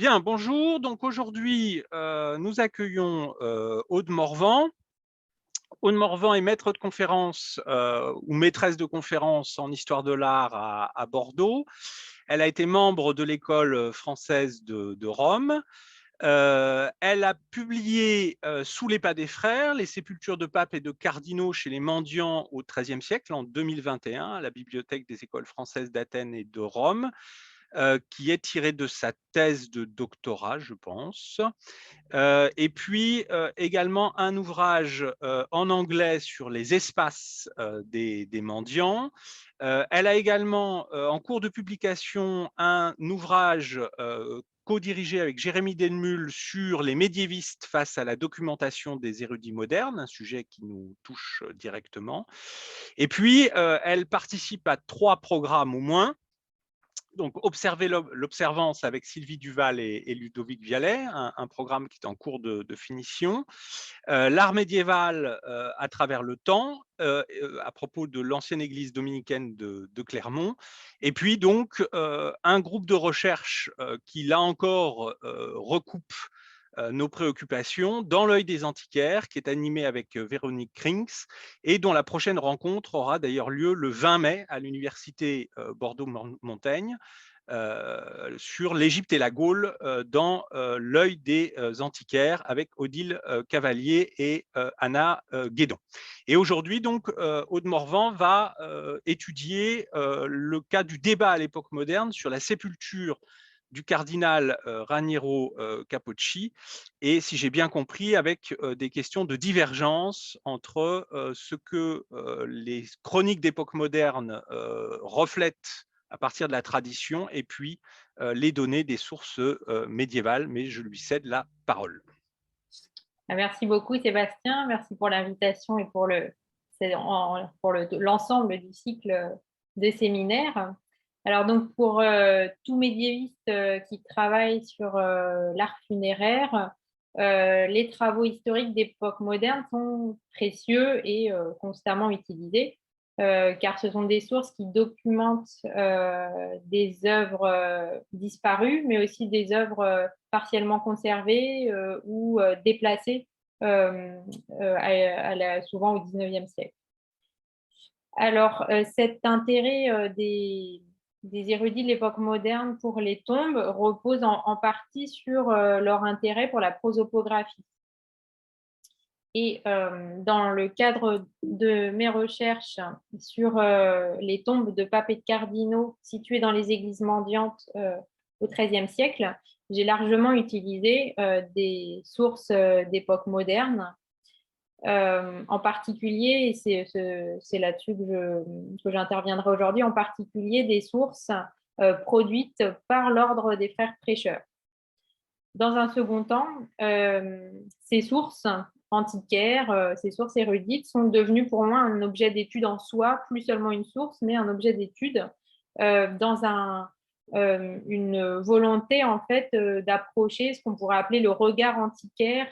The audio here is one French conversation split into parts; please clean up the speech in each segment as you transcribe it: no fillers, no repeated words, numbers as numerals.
Bien, bonjour. Donc aujourd'hui, nous accueillons Aude Morvan. Aude Morvan est maître de conférence ou maîtresse de conférence en histoire de l'art à Bordeaux. Elle a été membre de l'école française de Rome. Elle a publié Sous les pas des frères, les sépultures de papes et de cardinaux chez les mendiants au XIIIe siècle, en 2021, à la Bibliothèque des écoles françaises d'Athènes et de Rome, qui est tirée de sa thèse de doctorat, je pense. Et puis également un ouvrage en anglais sur les espaces des mendiants. Elle a également en cours de publication un ouvrage co-dirigé avec Jérémy Denmul sur les médiévistes face à la documentation des érudits modernes, un sujet qui nous touche directement. Et puis, elle participe à 3 programmes au moins. Donc, observer l'observance avec Sylvie Duval et Ludovic Vialet, un programme qui est en cours de finition. L'art médiéval à travers le temps, à propos de l'ancienne église dominicaine de Clermont. Et puis donc, un groupe de recherche qui, là encore, recoupe nos préoccupations dans l'œil des antiquaires, qui est animé avec Véronique Krings et dont la prochaine rencontre aura d'ailleurs lieu le 20 mai à l'université Bordeaux-Montaigne sur l'Égypte et la Gaule dans l'œil des antiquaires avec Odile Cavalier et Anna Guédon. Et aujourd'hui, donc, Aude Morvan va étudier le cas du débat à l'époque moderne sur la sépulture du cardinal Raniero Capocci, et si j'ai bien compris, avec des questions de divergence entre ce que les chroniques d'époque moderne reflètent à partir de la tradition et puis les données des sources médiévales, mais je lui cède la parole. Merci beaucoup Sébastien, merci pour l'invitation et pour l'ensemble du cycle de séminaires. Alors donc pour tout médiéviste qui travaille sur l'art funéraire, les travaux historiques d'époque moderne sont précieux et constamment utilisés, car ce sont des sources qui documentent des œuvres disparues, mais aussi des œuvres partiellement conservées ou déplacées, souvent au XIXe siècle. Alors, cet intérêt des érudits de l'époque moderne pour les tombes repose en partie sur leur intérêt pour la prosopographie. Et dans le cadre de mes recherches sur les tombes de papes et de cardinaux situées dans les églises mendiantes au XIIIe siècle, j'ai largement utilisé des sources d'époque moderne, en particulier, et c'est là-dessus que j'interviendrai aujourd'hui, en particulier des sources produites par l'ordre des frères prêcheurs. Dans un second temps, ces sources antiquaires, ces sources érudites sont devenues pour moi un objet d'étude en soi, plus seulement une source, mais un objet d'étude dans une volonté en fait d'approcher ce qu'on pourrait appeler le regard antiquaire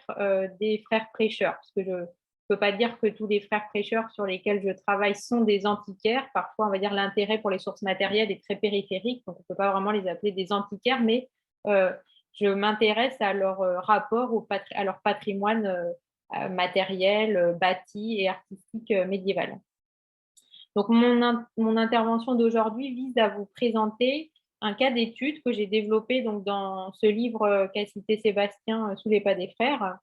des frères prêcheurs. Parce que je ne peux pas dire que tous les frères prêcheurs sur lesquels je travaille sont des antiquaires. Parfois, on va dire l'intérêt pour les sources matérielles est très périphérique, donc on ne peut pas vraiment les appeler des antiquaires, mais je m'intéresse à leur rapport à leur patrimoine matériel, bâti et artistique médiéval. Donc, mon intervention d'aujourd'hui vise à vous présenter un cas d'étude que j'ai développé donc, dans ce livre qu'a cité Sébastien, Sous les pas des frères.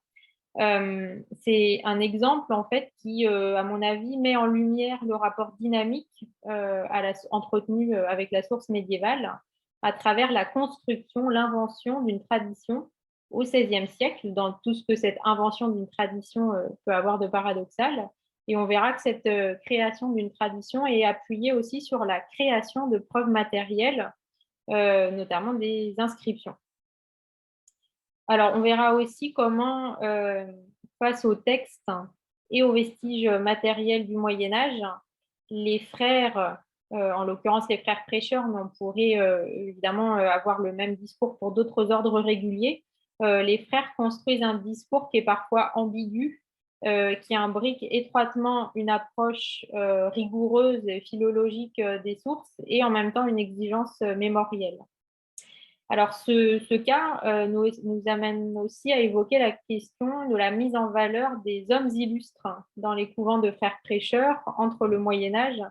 C'est un exemple en fait qui, à mon avis, met en lumière le rapport dynamique entretenu avec la source médiévale à travers la construction, l'invention d'une tradition au XVIe siècle, dans tout ce que cette invention d'une tradition peut avoir de paradoxal. Et on verra que cette création d'une tradition est appuyée aussi sur la création de preuves matérielles, notamment des inscriptions. Alors, on verra aussi comment, face aux textes et aux vestiges matériels du Moyen Âge, les frères, en l'occurrence les frères prêcheurs, mais on pourrait évidemment avoir le même discours pour d'autres ordres réguliers, les frères construisent un discours qui est parfois ambigu, qui imbrique étroitement une approche rigoureuse et philologique des sources et en même temps une exigence mémorielle. Alors, ce cas nous amène aussi à évoquer la question de la mise en valeur des hommes illustres dans les couvents de frères prêcheurs entre le Moyen Âge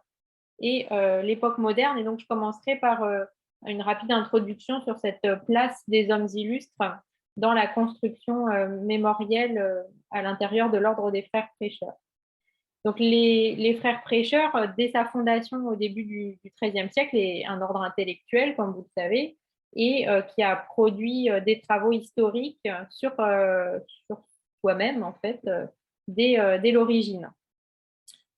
et l'époque moderne. Et donc, je commencerai par une rapide introduction sur cette place des hommes illustres dans la construction mémorielle à l'intérieur de l'ordre des frères prêcheurs. Donc, les frères prêcheurs, dès sa fondation au début du XIIIe siècle, est un ordre intellectuel, comme vous le savez, et qui a produit des travaux historiques sur soi-même, en fait, dès l'origine.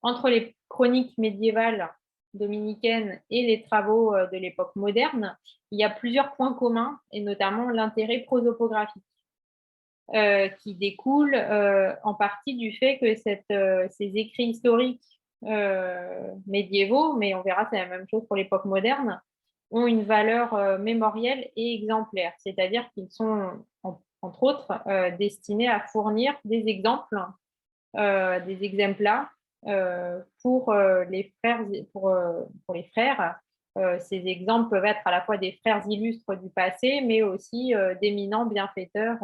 Entre les chroniques médiévales dominicaines et les travaux de l'époque moderne, il y a plusieurs points communs, et notamment l'intérêt prosopographique. Qui découle en partie du fait que ces écrits historiques médiévaux, mais on verra c'est la même chose pour l'époque moderne, ont une valeur mémorielle et exemplaire, c'est-à-dire qu'ils sont entre autres destinés à fournir des exemples, des exemples pour les frères. Pour les frères. Ces exemples peuvent être à la fois des frères illustres du passé, mais aussi d'éminents bienfaiteurs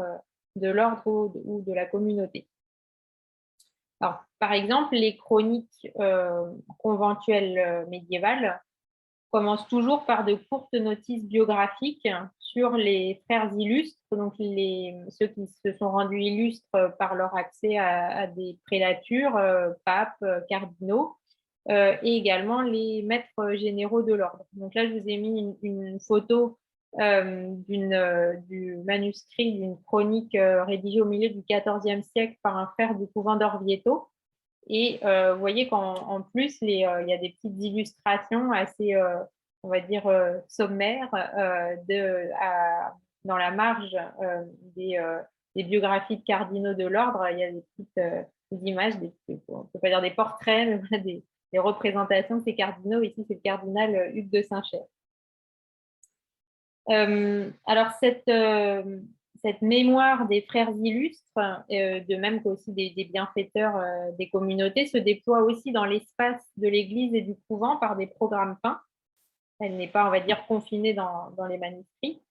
de l'ordre ou de la communauté. Alors, par exemple, les chroniques conventuelles médiévales commencent toujours par de courtes notices biographiques sur les frères illustres, donc ceux qui se sont rendus illustres par leur accès à des prélatures, papes, cardinaux, et également les maîtres généraux de l'ordre. Donc là, je vous ai mis une photo du manuscrit d'une chronique rédigée au milieu du XIVe siècle par un frère du couvent d'Orvieto. Et vous voyez qu'en plus, il y a des petites illustrations assez, on va dire, sommaires dans la marge des biographies de cardinaux de l'ordre. Il y a des petites des images, on ne peut pas dire des portraits, mais voilà, des représentations de ces cardinaux. Ici, c'est le cardinal Hugues de Saint-Cher. Alors, cette mémoire des frères illustres, de même qu'aussi des bienfaiteurs des communautés, se déploie aussi dans l'espace de l'église et du couvent par des programmes peints. Elle n'est pas, on va dire, confinée dans les manuscrits,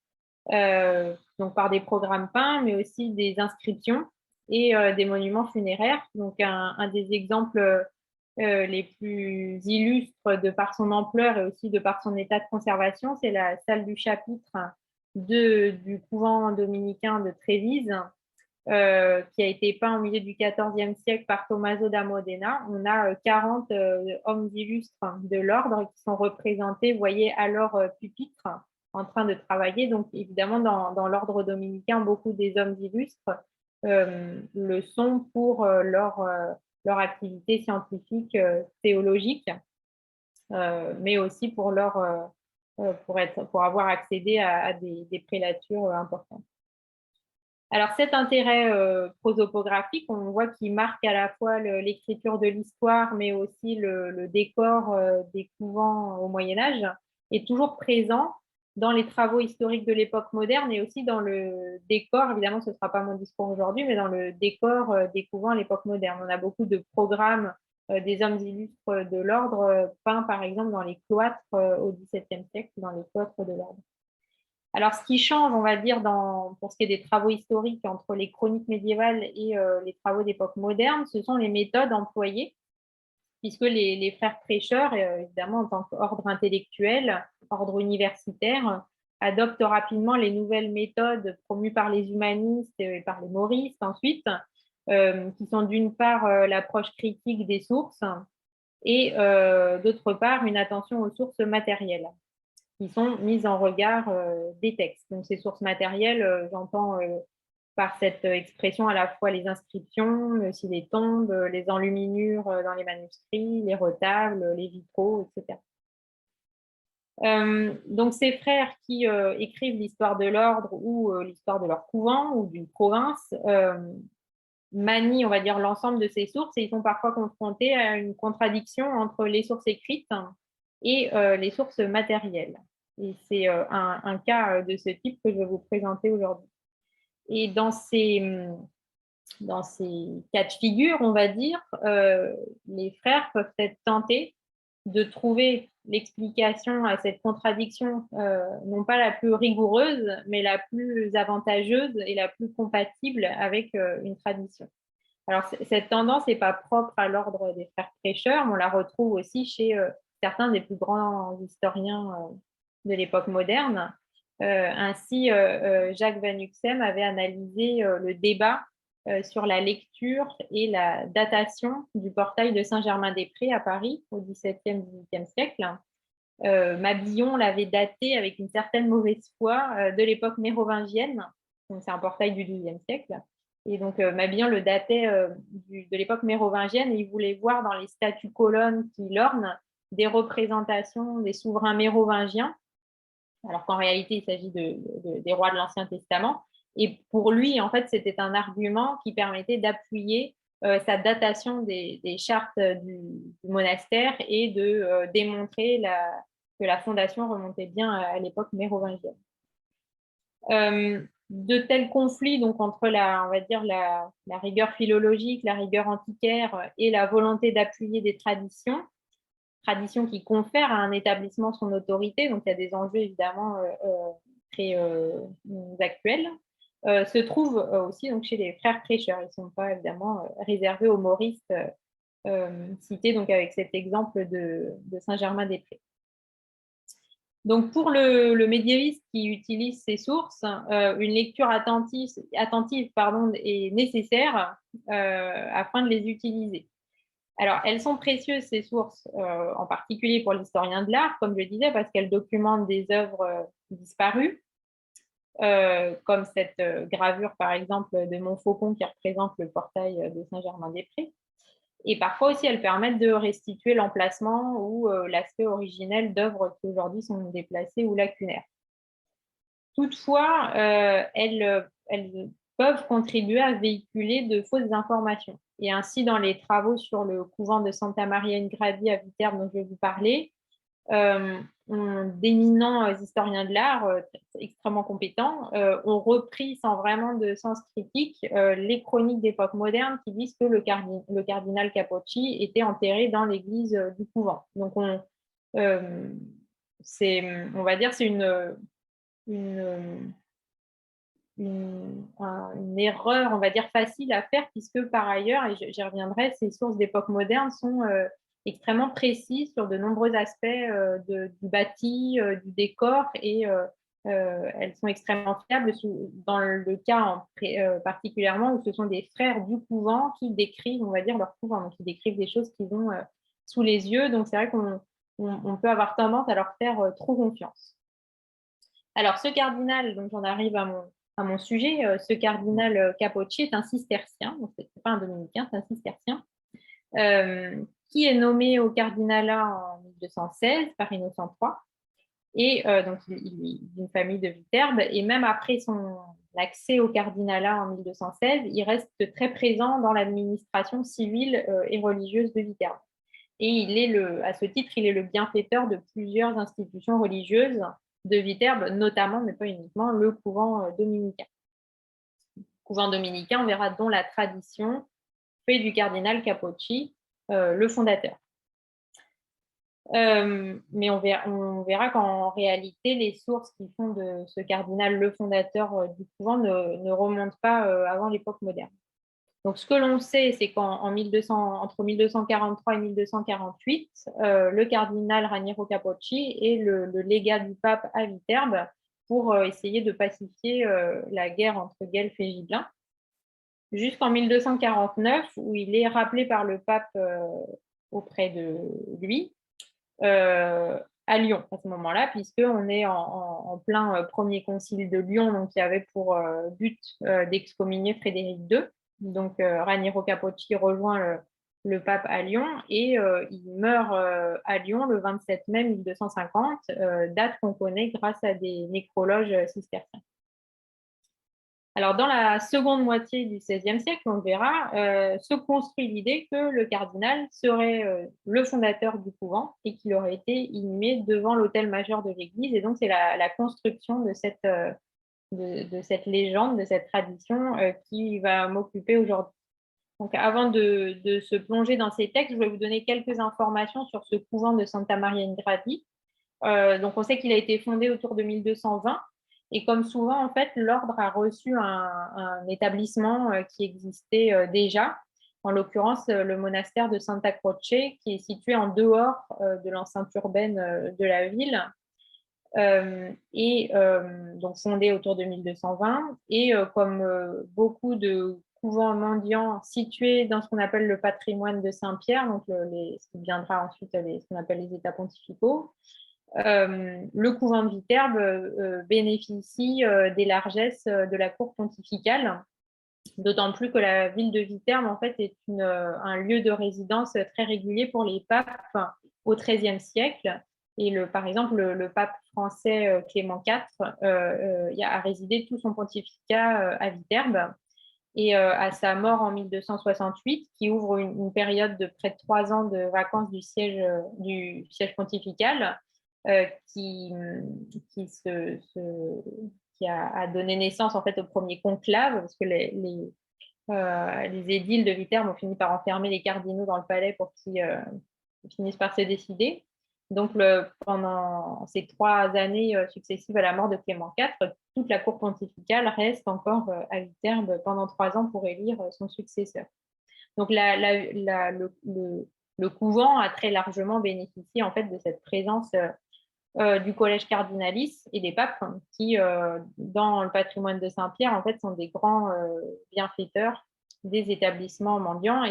donc par des programmes peints, mais aussi des inscriptions et des monuments funéraires. Donc, un des exemples les plus illustres de par son ampleur et aussi de par son état de conservation, c'est la salle du chapitre du couvent dominicain de Trévise, qui a été peint au milieu du XIVe siècle par Tommaso da Modena. On a 40 hommes illustres de l'ordre qui sont représentés, vous voyez, à leur pupitre en train de travailler. Donc, évidemment, dans l'ordre dominicain, beaucoup des hommes illustres le sont pour leur activité scientifique, théologique, mais aussi pour avoir accédé à des prélatures importantes. Alors, cet intérêt prosopographique, on voit qu'il marque à la fois l'écriture de l'histoire, mais aussi le décor des couvents au Moyen-Âge, est toujours présent dans les travaux historiques de l'époque moderne et aussi dans le décor, évidemment ce ne sera pas mon discours aujourd'hui, mais dans le décor des couvents à l'époque moderne. On a beaucoup de programmes des hommes illustres de l'ordre peints par exemple dans les cloîtres au XVIIe siècle, dans les cloîtres de l'ordre. Alors, ce qui change, on va dire, pour ce qui est des travaux historiques entre les chroniques médiévales et les travaux d'époque moderne, ce sont les méthodes employées, puisque les frères prêcheurs, évidemment, en tant qu'ordre intellectuel, ordre universitaire, adoptent rapidement les nouvelles méthodes promues par les humanistes et par les mauristes ensuite, qui sont d'une part l'approche critique des sources et d'autre part une attention aux sources matérielles qui sont mises en regard des textes. Donc, ces sources matérielles, j'entends par cette expression à la fois les inscriptions, mais aussi les tombes, les enluminures dans les manuscrits, les retables, les vitraux, etc. Donc, ces frères qui écrivent l'histoire de l'ordre ou l'histoire de leur couvent ou d'une province manient, on va dire, l'ensemble de ces sources et ils sont parfois confrontés à une contradiction entre les sources écrites et les sources matérielles. Et c'est un cas de ce type que je vais vous présenter aujourd'hui. Et dans ces cas de figure, on va dire, les frères peuvent être tentés de trouver l'explication à cette contradiction, non pas la plus rigoureuse, mais la plus avantageuse et la plus compatible avec une tradition. Alors, cette tendance n'est pas propre à l'ordre des frères prêcheurs, mais on la retrouve aussi chez certains des plus grands historiens de l'époque moderne. Ainsi, Jacques Van Huxem avait analysé le débat sur la lecture et la datation du portail de Saint-Germain-des-Prés à Paris au XVIIe, XVIIIe siècle. Mabillon l'avait daté avec une certaine mauvaise foi de l'époque mérovingienne. Donc, c'est un portail du XIIe siècle. Et donc, Mabillon le datait de l'époque mérovingienne et il voulait voir dans les statues colonnes qui l'ornent des représentations des souverains mérovingiens, alors qu'en réalité, il s'agit des rois de l'Ancien Testament. Et pour lui, en fait, c'était un argument qui permettait d'appuyer sa datation des chartes du monastère et de démontrer que la fondation remontait bien à l'époque mérovingienne. De tels conflits donc entre on va dire la rigueur philologique, la rigueur antiquaire et la volonté d'appuyer des traditions qui confèrent à un établissement son autorité, donc il y a des enjeux évidemment très actuels, se trouvent aussi donc, chez les frères prêcheurs. Ils ne sont pas évidemment réservés aux moristes cités donc, avec cet exemple de Saint-Germain-des-Prés. Donc, pour le médiéviste qui utilise ces sources, une lecture attentive est nécessaire afin de les utiliser. Alors, elles sont précieuses, ces sources, en particulier pour l'historien de l'art, comme je disais, parce qu'elles documentent des œuvres disparues, comme cette gravure, par exemple, de Montfaucon qui représente le portail de Saint-Germain-des-Prés. Et parfois aussi, elles permettent de restituer l'emplacement ou l'aspect originel d'œuvres qui aujourd'hui sont déplacées ou lacunaires. Toutefois, elles peuvent contribuer à véhiculer de fausses informations. Et ainsi, dans les travaux sur le couvent de Santa Maria in Gradi à Viterbo dont je vais vous parler, d'éminents historiens de l'art extrêmement compétents ont repris sans vraiment de sens critique les chroniques d'époque moderne qui disent que le cardinal Capocci était enterré dans l'église du couvent. Donc, on va dire c'est une erreur, on va dire, facile à faire, puisque par ailleurs, et j'y reviendrai, ces sources d'époque moderne sont extrêmement précises sur de nombreux aspects du bâti, du décor, et elles sont extrêmement fiables dans le cas particulièrement où ce sont des frères du couvent qui décrivent, on va dire, leur couvent, donc qui décrivent des choses qu'ils ont sous les yeux. Donc c'est vrai qu'on peut avoir tendance à leur faire trop confiance. Alors, ce cardinal, donc j'en arrive à mon sujet, ce cardinal Capocci est un cistercien, donc ce n'est pas un dominicain, c'est un cistercien, qui est nommé au cardinalat en 1216 par Innocent III, et donc il est d'une famille de Viterbe, et même après son accès au cardinalat en 1216, il reste très présent dans l'administration civile et religieuse de Viterbe. Et à ce titre, il est le bienfaiteur de plusieurs institutions religieuses de Viterbe, notamment, mais pas uniquement, le couvent dominicain. Le couvent dominicain, on verra, dont la tradition fait du cardinal Capocci le fondateur. Mais on verra qu'en réalité, les sources qui font de ce cardinal le fondateur du couvent ne remontent pas avant l'époque moderne. Donc, ce que l'on sait, c'est entre 1243 et 1248, le cardinal Raniero Capocci est le légat du pape à Viterbe pour essayer de pacifier la guerre entre Guelfes et Gibelins, jusqu'en 1249, où il est rappelé par le pape auprès de lui à Lyon à ce moment-là, puisqu'on est en plein premier concile de Lyon, donc qui avait pour but d'excommunier Frédéric II. Donc, Raniero Capocci rejoint le pape à Lyon et il meurt à Lyon le 27 mai 1250, date qu'on connaît grâce à des nécrologes cisterciens. Alors, dans la seconde moitié du XVIe siècle, on verra, se construit l'idée que le cardinal serait le fondateur du couvent et qu'il aurait été inhumé devant l'autel majeur de l'église. Et donc, c'est la construction de cette légende, de cette tradition qui va m'occuper aujourd'hui. Donc, avant de se plonger dans ces textes, je vais vous donner quelques informations sur ce couvent de Santa Maria in Gradi. Donc, on sait qu'il a été fondé autour de 1220. Et comme souvent, en fait, l'ordre a reçu un établissement qui existait déjà, en l'occurrence le monastère de Santa Croce, qui est situé en dehors de l'enceinte urbaine de la ville, donc fondé autour de 1220. Et comme beaucoup de couvents mendiants situés dans ce qu'on appelle le patrimoine de Saint-Pierre, donc ce qui viendra ensuite ce qu'on appelle les États pontificaux, le couvent de Viterbe bénéficie des largesses de la cour pontificale, d'autant plus que la ville de Viterbe en fait est un lieu de résidence très régulier pour les papes au XIIIe siècle. Et par exemple, le pape français Clément IV a résidé tout son pontificat à Viterbe. Et à sa mort en 1268, qui ouvre une période de près de 3 ans de vacances du siège pontifical, qui a donné naissance en fait au premier conclave, parce que les édiles de Viterbe ont fini par enfermer les cardinaux dans le palais pour qu'ils finissent par se décider. Donc, pendant ces 3 années successives à la mort de Clément IV, toute la cour pontificale reste encore à Viterbe pendant 3 ans pour élire son successeur. Donc, le couvent a très largement bénéficié en fait de cette présence du collège cardinalice et des papes qui, dans le patrimoine de Saint-Pierre, en fait, sont des grands bienfaiteurs des établissements mendiants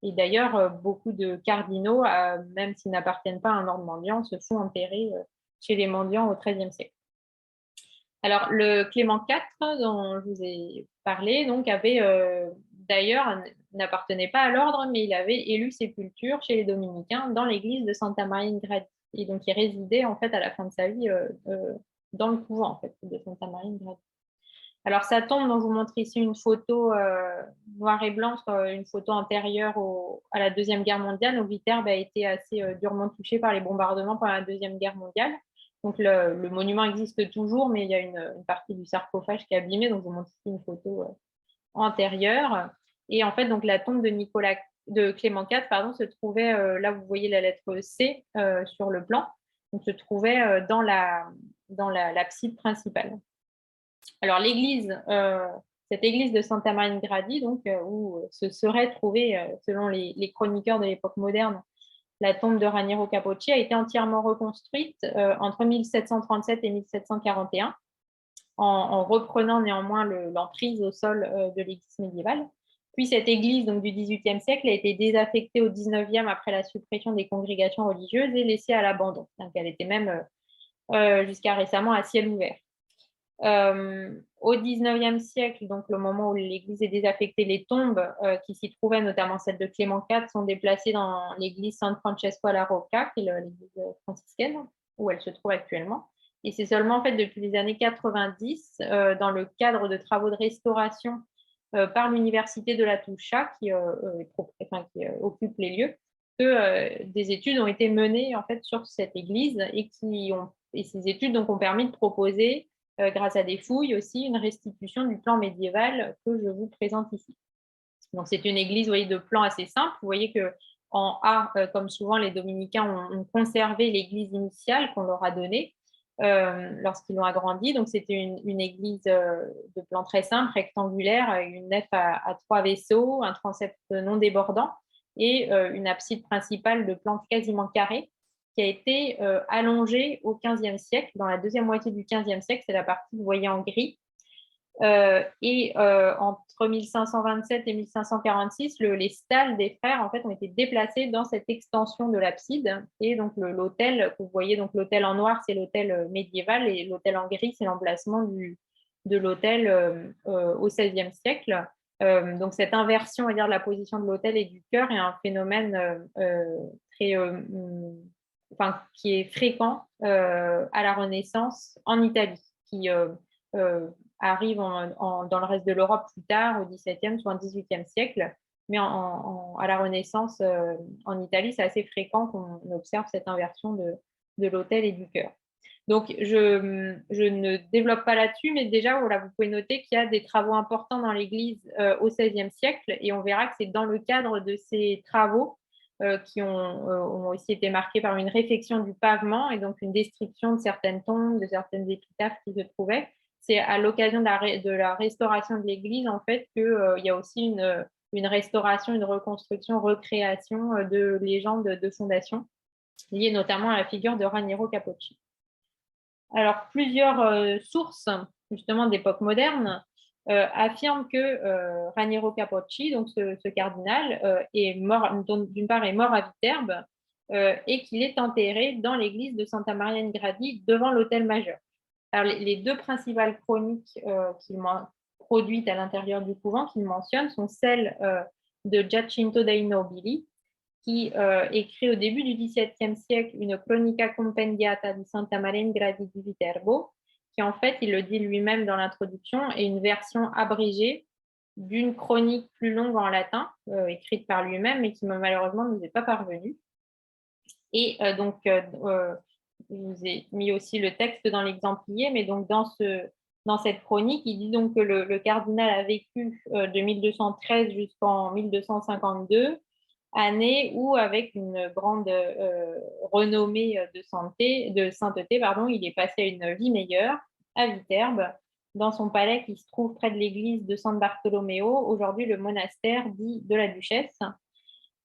et d'ailleurs, beaucoup de cardinaux, même s'ils n'appartiennent pas à un ordre mendiant, se font enterrer chez les mendiants au XIIIe siècle. Alors, le Clément IV, dont je vous ai parlé, donc, d'ailleurs, n'appartenait pas à l'ordre, mais il avait élu sépulture chez les dominicains dans l'église de Santa Maria in Gradi. Et donc, il résidait en fait à la fin de sa vie dans le couvent en fait, de Santa Maria in Gradi. Alors, sa tombe, dont je vous montre ici une photo noir et blanc, une photo antérieure à la Deuxième Guerre mondiale. Donc, Viterbe a été assez durement touché par les bombardements pendant la Deuxième Guerre mondiale. Donc, le monument existe toujours, mais il y a une partie du sarcophage qui est abîmée. Donc, je vous montre ici une photo antérieure. Et en fait, donc, la tombe de Clément IV se trouvait, là, vous voyez la lettre C sur le plan, donc se trouvait dans l'abside principale. Alors, cette église de Santa Maria in Gradi, donc, où se serait trouvée, selon les chroniqueurs de l'époque moderne, la tombe de Raniero Capocci, a été entièrement reconstruite entre 1737 et 1741, en reprenant néanmoins l'emprise au sol de l'église médiévale. Puis cette église donc, du XVIIIe siècle a été désaffectée au XIXe après la suppression des congrégations religieuses et laissée à l'abandon. Donc elle était même jusqu'à récemment à ciel ouvert. Au XIXe siècle, donc le moment où l'église est désaffectée, les tombes qui s'y trouvaient, notamment celle de Clément IV, sont déplacées dans l'église San Francesco alla Rocca, qui est l'église franciscaine, où elle se trouve actuellement. Et c'est seulement en fait depuis les années 90, dans le cadre de travaux de restauration par l'université de la Toucha, qui occupe les lieux, que des études ont été menées en fait sur cette église et ces études donc ont permis de proposer, grâce à des fouilles aussi, une restitution du plan médiéval que je vous présente ici. Donc c'est une église, vous voyez, de plan assez simple. Vous voyez que en A, comme souvent les dominicains ont conservé l'église initiale qu'on leur a donnée lorsqu'ils l'ont agrandie. Donc c'était une église de plan très simple, rectangulaire, une nef à 3 vaisseaux, un transept non débordant et une abside principale de plan quasiment carré, qui a été allongée au XVe siècle, dans la deuxième moitié du XVe siècle. C'est la partie que vous voyez en gris. Entre 1527 et 1546, les stalles des frères en fait ont été déplacées dans cette extension de l'abside, et donc l'autel que vous voyez, donc l'autel en noir c'est l'autel médiéval et l'autel en gris c'est l'emplacement de l'autel au XVIe siècle. Donc cette inversion, on va dire, de la position de l'autel et du chœur est un phénomène qui est fréquent à la Renaissance en Italie, qui arrive dans le reste de l'Europe plus tard, au XVIIe ou au XVIIIe siècle. Mais à la Renaissance, en Italie, c'est assez fréquent qu'on observe cette inversion de l'autel et du chœur. Donc, je ne développe pas là-dessus, mais déjà, voilà, vous pouvez noter qu'il y a des travaux importants dans l'Église au XVIe siècle, et on verra que c'est dans le cadre de ces travaux qui ont aussi été marqués par une réfection du pavement et donc une destruction de certaines tombes, de certaines épitaphes qui se trouvaient. C'est à l'occasion de la restauration de l'Église, en fait, qu'il y a aussi une restauration, une reconstruction, recréation de légendes de fondation, liées notamment à la figure de Raniero Capocci. Alors, plusieurs sources, justement d'époque moderne, affirment que Raniero Capocci, donc ce cardinal, est mort, d'une part, est mort à Viterbe et qu'il est enterré dans l'église de Santa Maria in Gradi devant l'autel majeur. Alors, les deux principales chroniques qu'il produites à l'intérieur du couvent qu'il mentionne sont celles de Giacinto dei Nobili, qui écrit au début du XVIIe siècle une Chronica compendiata di Santa Maria in Gradi di Viterbo, qui en fait, il le dit lui-même dans l'introduction, est une version abrégée d'une chronique plus longue en latin, écrite par lui-même, mais qui malheureusement ne nous est pas parvenue. Et donc, je vous ai mis aussi le texte dans l'exemplier, mais donc dans cette chronique, il dit donc que le cardinal a vécu de 1213 jusqu'en 1252, année où, avec une grande renommée de sainteté, pardon, il est passé à une vie meilleure à Viterbe, dans son palais qui se trouve près de l'église de San Bartolomeo, aujourd'hui le monastère dit de la Duchesse.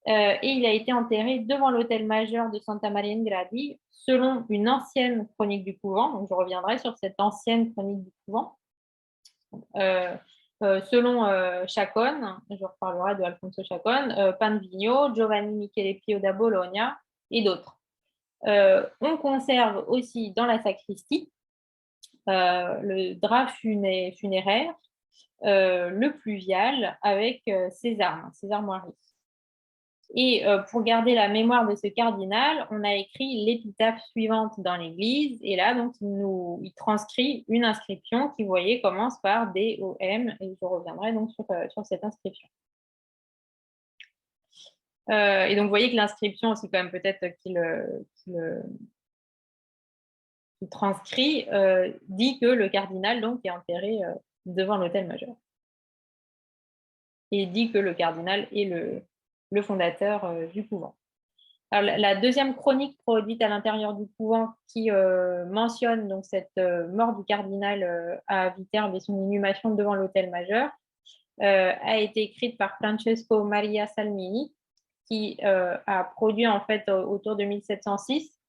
Et il a été enterré devant l'autel majeur de Santa Maria in Gradi, selon une ancienne chronique du couvent. Donc, je reviendrai sur cette ancienne chronique du couvent. Selon Chacon, je reparlerai de Alfonso Chacon, Panvigno, Giovanni Michele Pio da Bologna et d'autres. On conserve aussi dans la sacristie le drap funéraire, le pluvial avec ses armoiries. Et pour garder la mémoire de ce cardinal, on a écrit l'épitaphe suivante dans l'église. Et là, donc, il transcrit une inscription qui, vous voyez, commence par D-O-M. Et je reviendrai donc sur cette inscription. Et donc, vous voyez que l'inscription aussi, quand même, peut-être qu'il transcrit, dit que le cardinal donc, est enterré devant l'autel majeur. Et dit que le cardinal est le fondateur du couvent. Alors, la deuxième chronique produite à l'intérieur du couvent qui mentionne donc cette mort du cardinal à Viterbe et son inhumation devant l'autel majeur a été écrite par Francesco Maria Salmini, qui a produit en fait autour de 1706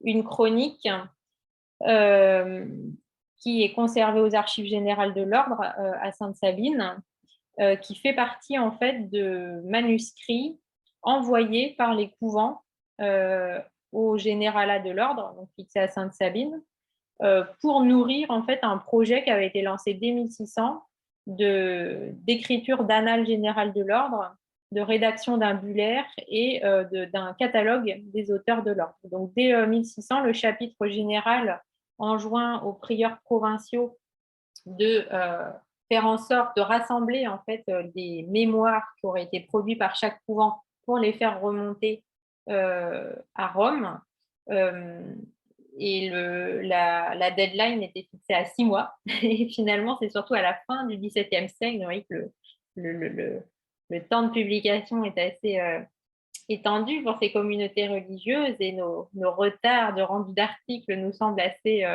une chronique qui est conservée aux archives générales de l'ordre à Sainte-Sabine, qui fait partie en fait de manuscrits envoyés par les couvents au généralat de l'ordre, donc fixé à Sainte-Sabine, pour nourrir en fait un projet qui avait été lancé dès 1600 d'écriture d'annales générales de l'ordre, de rédaction d'un bullaire et d'un catalogue des auteurs de l'ordre. Donc dès 1600, le chapitre général enjoint aux prieurs provinciaux de faire en sorte de rassembler en fait des mémoires qui auraient été produits par chaque couvent pour les faire remonter à Rome. Et la deadline était fixée à 6 mois. Et finalement, c'est surtout à la fin du XVIIe siècle, vous voyez que le temps de publication est assez étendu pour ces communautés religieuses et nos retards de rendu d'articles nous semblent assez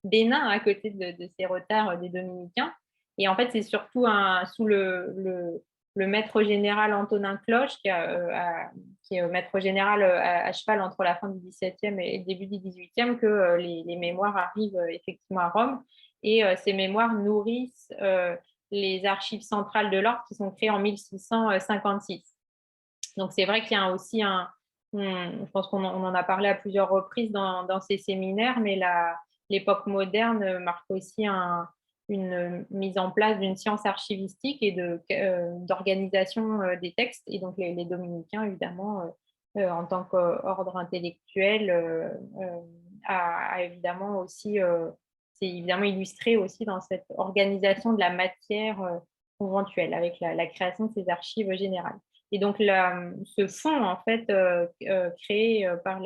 bénins à côté de ces retards des dominicains. Et en fait, c'est surtout sous le maître général Antonin Cloche, qui est maître général à cheval entre la fin du XVIIe et le début du XVIIIe, que les mémoires arrivent effectivement à Rome. Et ces mémoires nourrissent les archives centrales de l'ordre qui sont créées en 1656. Donc, c'est vrai qu'il y a aussi je pense qu'on en a parlé à plusieurs reprises dans ces séminaires, mais l'époque moderne marque aussi une mise en place d'une science archivistique et d'organisation des textes. Et donc, les dominicains, évidemment, en tant qu'ordre intellectuel, a évidemment aussi, c'est évidemment illustré aussi dans cette organisation de la matière conventuelle avec la création de ces archives générales. Et donc, ce fonds, en fait, créé par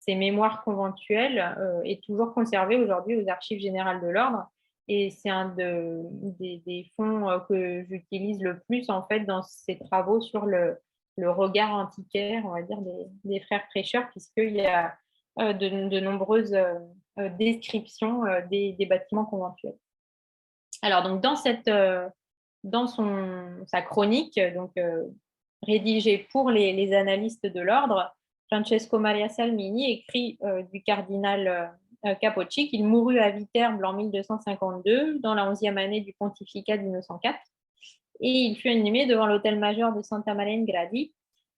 ces mémoires conventuelles est toujours conservé aujourd'hui aux Archives générales de l'Ordre. Et c'est un des fonds que j'utilise le plus en fait dans ces travaux sur le regard antiquaire, on va dire, des frères prêcheurs, puisqu'il y a de nombreuses descriptions des bâtiments conventuels. Alors, donc, dans sa chronique, donc, rédigée pour les annalistes de l'ordre, Francesco Maria Salmini écrit du cardinal Capocci qu'il mourut à Viterbe en 1252, dans la 11e année du pontificat d'Innocent IV, et il fut inhumé devant l'hôtel majeur de Santa Maria in Gradi.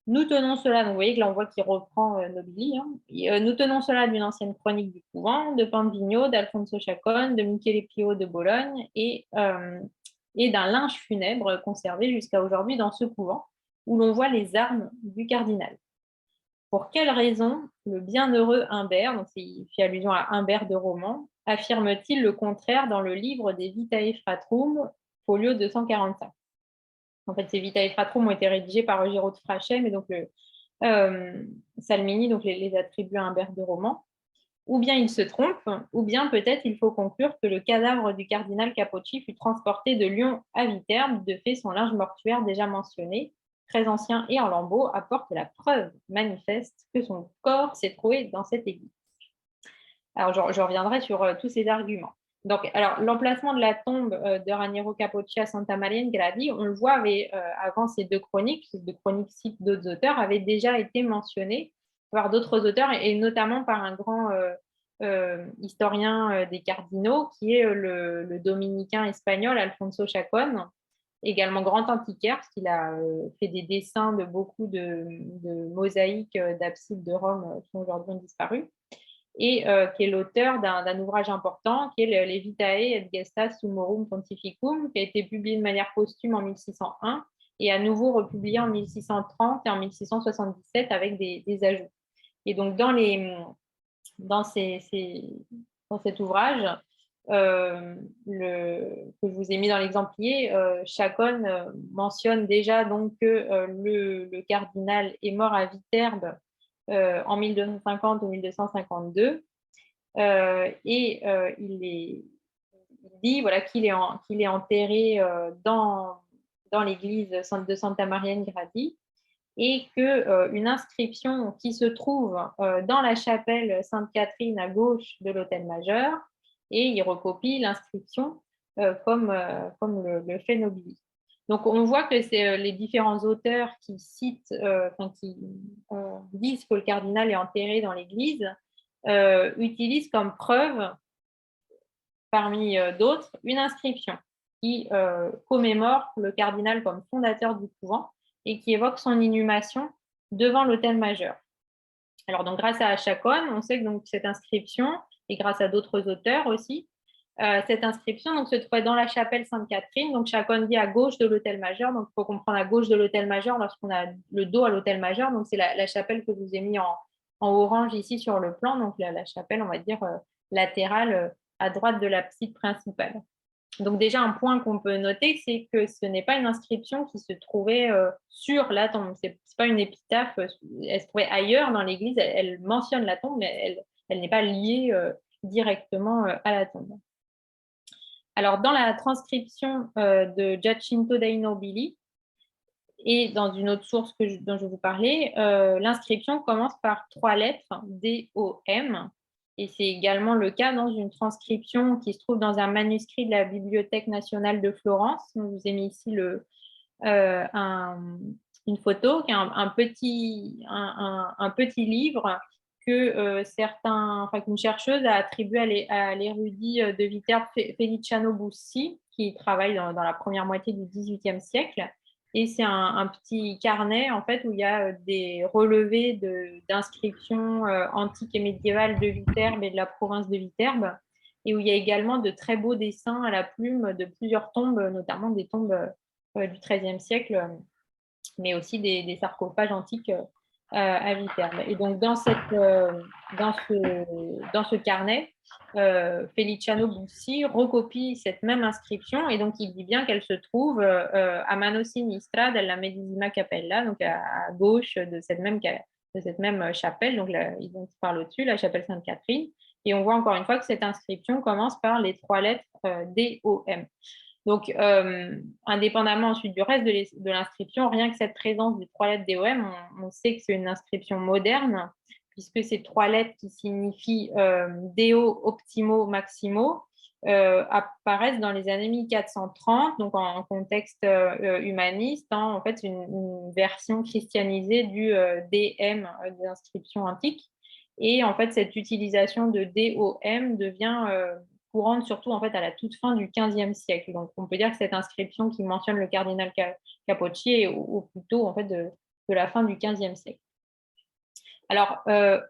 Nous tenons cela, donc vous voyez que là on voit qu'il reprend Nobili, hein. Nous tenons cela d'une ancienne chronique du couvent, de Pandivigno, d'Alfonso Chacon, de Michele Pio de Bologne et d'un linge funèbre conservé jusqu'à aujourd'hui dans ce couvent, où l'on voit les armes du cardinal. Pour quelle raison le bienheureux Humbert, donc il fait allusion à Humbert de Roman, affirme-t-il le contraire dans le livre des Vitae Fratrum, folio 245? En fait, ces Vitae Fratrum ont été rédigés par Ruggiero de Frachet, mais donc Salmini donc les attribue à Humbert de Roman. Ou bien il se trompe, ou bien peut-être il faut conclure que le cadavre du cardinal Capocci fut transporté de Lyon à Viterbe. De fait, son linge mortuaire déjà mentionné, très ancien et en lambeaux, apporte la preuve manifeste que son corps s'est trouvé dans cette église. Alors, je reviendrai sur tous ces arguments. Donc, alors, l'emplacement de la tombe de Raniero Capocci à Santa Maria in Gradi, on le voit avant ces deux chroniques citent d'autres auteurs, avaient déjà été mentionnées par d'autres auteurs, et notamment par un grand historien des cardinaux, qui est le dominicain espagnol Alfonso Chacon, également grand antiquaire, parce qu'il a fait des dessins de beaucoup de mosaïques d'absides de Rome qui aujourd'hui ont disparu, et qui est l'auteur d'un ouvrage important, qui est les Vitae et Gestas Summorum Pontificum, qui a été publié de manière posthume en 1601 et à nouveau republié en 1630 et en 1677 avec des ajouts. Et donc, dans cet ouvrage, que je vous ai mis dans l'exemplier, Chacon mentionne déjà donc que le cardinal est mort à Viterbe en 1250 ou 1252, et il dit voilà, qu'il est enterré dans l'église de Santa Maria in Gradi, et qu'une inscription qui se trouve dans la chapelle Sainte-Catherine à gauche de l'autel majeur, et il recopie l'inscription comme le fait Nobili. Donc, on voit que c'est les différents auteurs qui citent, qui disent que le cardinal est enterré dans l'église, utilisent comme preuve, parmi d'autres, une inscription qui commémore le cardinal comme fondateur du couvent et qui évoque son inhumation devant l'autel majeur. Alors, donc, grâce à Chacon, on sait que donc, cette inscription, et grâce à d'autres auteurs aussi, cette inscription donc, se trouvait dans la chapelle Sainte-Catherine. Donc, Chacon dit à gauche de l'autel majeur. Donc, il faut comprendre à gauche de l'autel majeur lorsqu'on a le dos à l'autel majeur. Donc, c'est la chapelle que je vous ai mis en orange ici sur le plan. Donc, la chapelle, on va dire, latérale à droite de l'abside principale. Donc, déjà, un point qu'on peut noter, c'est que ce n'est pas une inscription qui se trouvait sur la tombe. Ce n'est pas une épitaphe. Elle se trouvait ailleurs dans l'église. Elle mentionne la tombe, mais elle n'est pas liée directement à la tombe. Alors, dans la transcription de Giacinto dei Nobili et dans une autre source dont je vous parlais, l'inscription commence par 3 lettres, D-O-M, et c'est également le cas dans une transcription qui se trouve dans un manuscrit de la Bibliothèque nationale de Florence. Je vous ai mis ici une photo, qui est un petit livre que qu'une chercheuse a attribué à l'érudit de Viterbe Feliciano Bussi, qui travaille dans la première moitié du XVIIIe siècle. Et c'est un petit carnet en fait, où il y a des relevés d'inscriptions antiques et médiévales de Viterbe et de la province de Viterbe, et où il y a également de très beaux dessins à la plume de plusieurs tombes, notamment des tombes du XIIIe siècle, mais aussi des sarcophages antiques à Viterbe. Et donc, dans ce carnet, Feliciano Bussi recopie cette même inscription, et donc il dit bien qu'elle se trouve à mano sinistra della medesima cappella, donc à gauche de cette même cette même chapelle, donc ils parlent au-dessus, la chapelle Sainte-Catherine, et on voit encore une fois que cette inscription commence par les 3 lettres DOM. Donc, indépendamment ensuite du reste de l'inscription, rien que cette présence des 3 lettres DOM, on sait que c'est une inscription moderne, puisque ces 3 lettres qui signifient Deo Optimo Maximo apparaissent dans les années 1430, donc en contexte humaniste, hein, en fait, une version christianisée du DM des inscriptions antiques. Et en fait, cette utilisation de DOM devient courante surtout en fait à la toute fin du XVe siècle. Donc, on peut dire que cette inscription qui mentionne le cardinal Capocci est au plus tôt en fait de la fin du XVe siècle. Alors,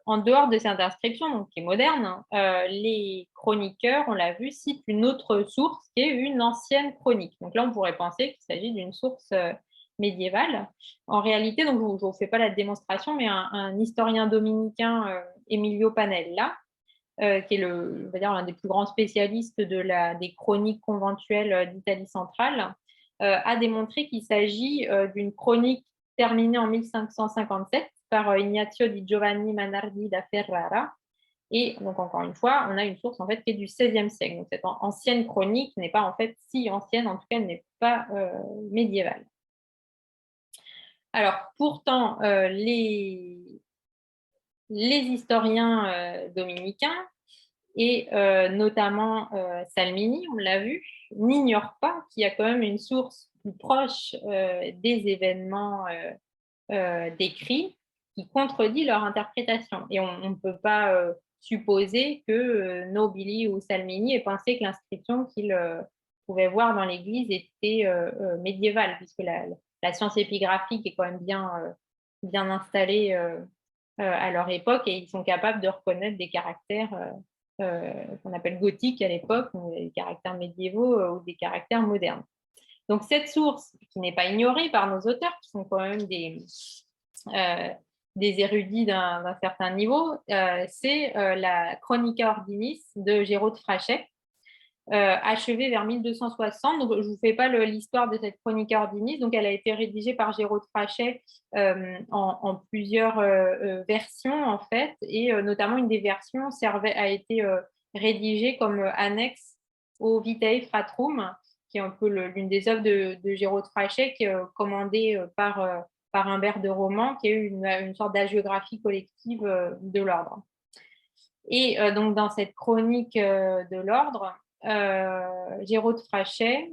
en dehors de cette inscription, donc, qui est moderne, les chroniqueurs, on l'a vu, citent une autre source qui est une ancienne chronique. Donc là, on pourrait penser qu'il s'agit d'une source médiévale. En réalité, donc, je ne vous fais pas la démonstration, mais un historien dominicain, Emilio Panella, qui est on va dire, l'un des plus grands spécialistes des chroniques conventuelles d'Italie centrale, a démontré qu'il s'agit d'une chronique terminée en 1557 par Ignazio di Giovanni Manardi da Ferrara. Et donc, encore une fois, on a une source en fait, qui est du XVIe siècle. Donc, cette ancienne chronique n'est pas en fait si ancienne, en tout cas, elle n'est pas médiévale. Alors, pourtant, les historiens dominicains, et notamment Salmini, on l'a vu, n'ignorent pas qu'il y a quand même une source plus proche des événements décrits qui contredit leur interprétation. Et on ne peut pas supposer que Nobili ou Salmini aient pensé que l'inscription qu'ils pouvaient voir dans l'Église était médiévale, puisque la science épigraphique est quand même bien installée à leur époque, et ils sont capables de reconnaître des caractères qu'on appelle gothiques à l'époque, des caractères médiévaux ou des caractères modernes. Donc cette source, qui n'est pas ignorée par nos auteurs, qui sont quand même des érudits d'un certain niveau, c'est la Chronica Ordinis de Géraud de Frachet, achevée vers 1260. Donc, je ne vous fais pas l'histoire de cette Chronica Ordinis. Donc, elle a été rédigée par Géraud de Frachet en plusieurs versions, en fait, et notamment une des versions a été rédigée comme annexe au Vitae Fratrum, qui est un peu l'une des œuvres de Géraud de Frachet, qui est commandée par Humbert de Roman, qui est une sorte d'hagiographie collective de l'ordre. Et donc, dans cette chronique de l'ordre, Géraud de Frachet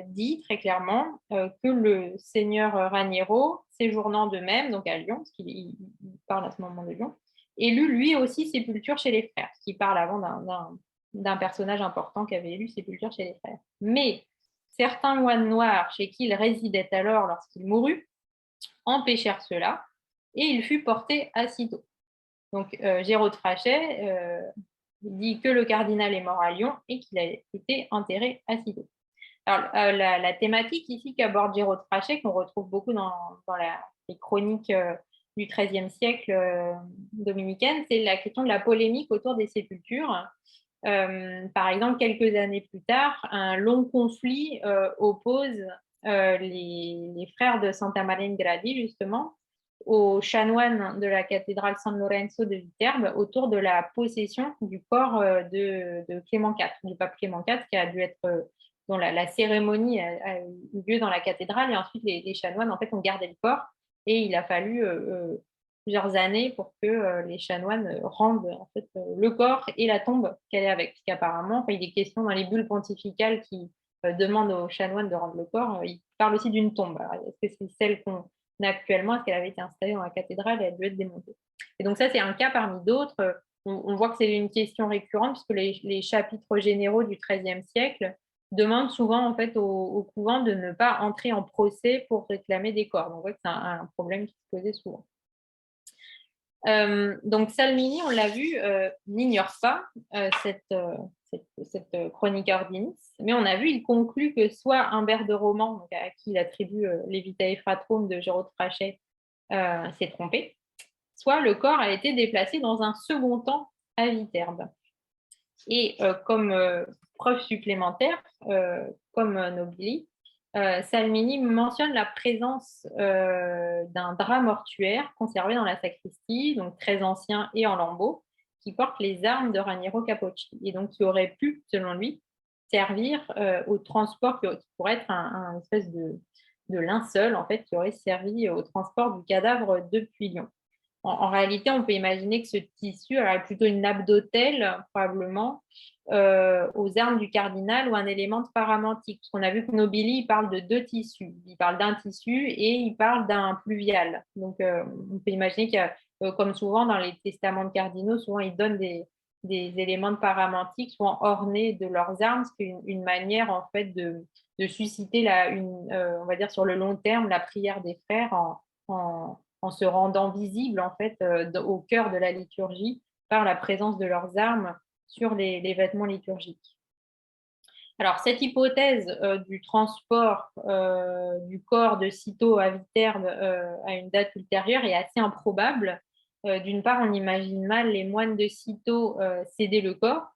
dit très clairement que le seigneur Raniero, séjournant de même, donc à Lyon, parce qu'il parle à ce moment de Lyon, élut lui aussi sépulture chez les frères, ce qui parle avant d'un personnage important qui avait élu sépulture chez les frères. Mais certains moines noirs chez qui il résidait alors lorsqu'il mourut empêchèrent cela, et il fut porté à Cîteaux. Donc, Géraud de Frachet dit que le cardinal est mort à Lyon et qu'il a été enterré à Cîteaux. Alors, la thématique ici qu'aborde Géraud de Frachet, qu'on retrouve beaucoup dans les chroniques du XIIIe siècle dominicaine, c'est la question de la polémique autour des sépultures. Par exemple, quelques années plus tard, un long conflit oppose les frères de Santa Maria in Gradi, justement, aux chanoines de la cathédrale San Lorenzo de Viterbe autour de la possession du corps de Clément IV, du pape Clément IV, qui a dû être, dont la cérémonie a eu lieu dans la cathédrale, et ensuite les chanoines en fait, ont gardé le corps, et il a fallu plusieurs années pour que les chanoines rendent en fait, le corps et la tombe qu'elle est avec, puisqu'apparemment, il est question dans les bulles pontificales qui demandent aux chanoines de rendre le corps, il parle aussi d'une tombe. Est-ce que c'est celle qu'on actuellement, est-ce qu'elle avait été installée dans la cathédrale et elle a dû être démontée? Et donc ça, c'est un cas parmi d'autres. On voit que c'est une question récurrente, puisque les chapitres généraux du XIIIe siècle demandent souvent en fait, au couvent de ne pas entrer en procès pour réclamer des corps. Donc on voit que c'est un problème qui se posait souvent. Donc Salmini, on l'a vu, n'ignore pas cette chronique Ordinis, mais on a vu, il conclut que soit Humbert de Roman, donc à qui il attribue les Vitae Fratrum de Géraud de Frachet, s'est trompé, soit le corps a été déplacé dans un second temps à Viterbe. Et comme preuve supplémentaire, comme Nobili, Salmini mentionne la présence d'un drap mortuaire conservé dans la sacristie, donc très ancien et en lambeaux, qui porte les armes de Raniero Capocci, et donc qui aurait pu, selon lui, servir au transport, qui pourrait être un espèce de linceul, en fait, qui aurait servi au transport du cadavre de Puilion. En réalité, on peut imaginer que ce tissu aurait plutôt une nappe d'autel, probablement, aux armes du cardinal ou un élément de paramantique. Parce qu'on a vu que Nobili, il parle de 2 tissus. Il parle d'un tissu et il parle d'un pluvial. Donc, on peut imaginer qu'il y a, comme souvent dans les testaments de cardinaux, souvent ils donnent des éléments de paramantique, souvent ornés de leurs armes, ce qui est une manière, en fait, de susciter, on va dire sur le long terme, la prière des frères en se rendant visible, en fait, au cœur de la liturgie par la présence de leurs armes sur les vêtements liturgiques. Alors, cette hypothèse du transport du corps de Cîteaux à Viterbe à une date ultérieure est assez improbable. D'une part, on imagine mal les moines de Cîteaux céder le corps,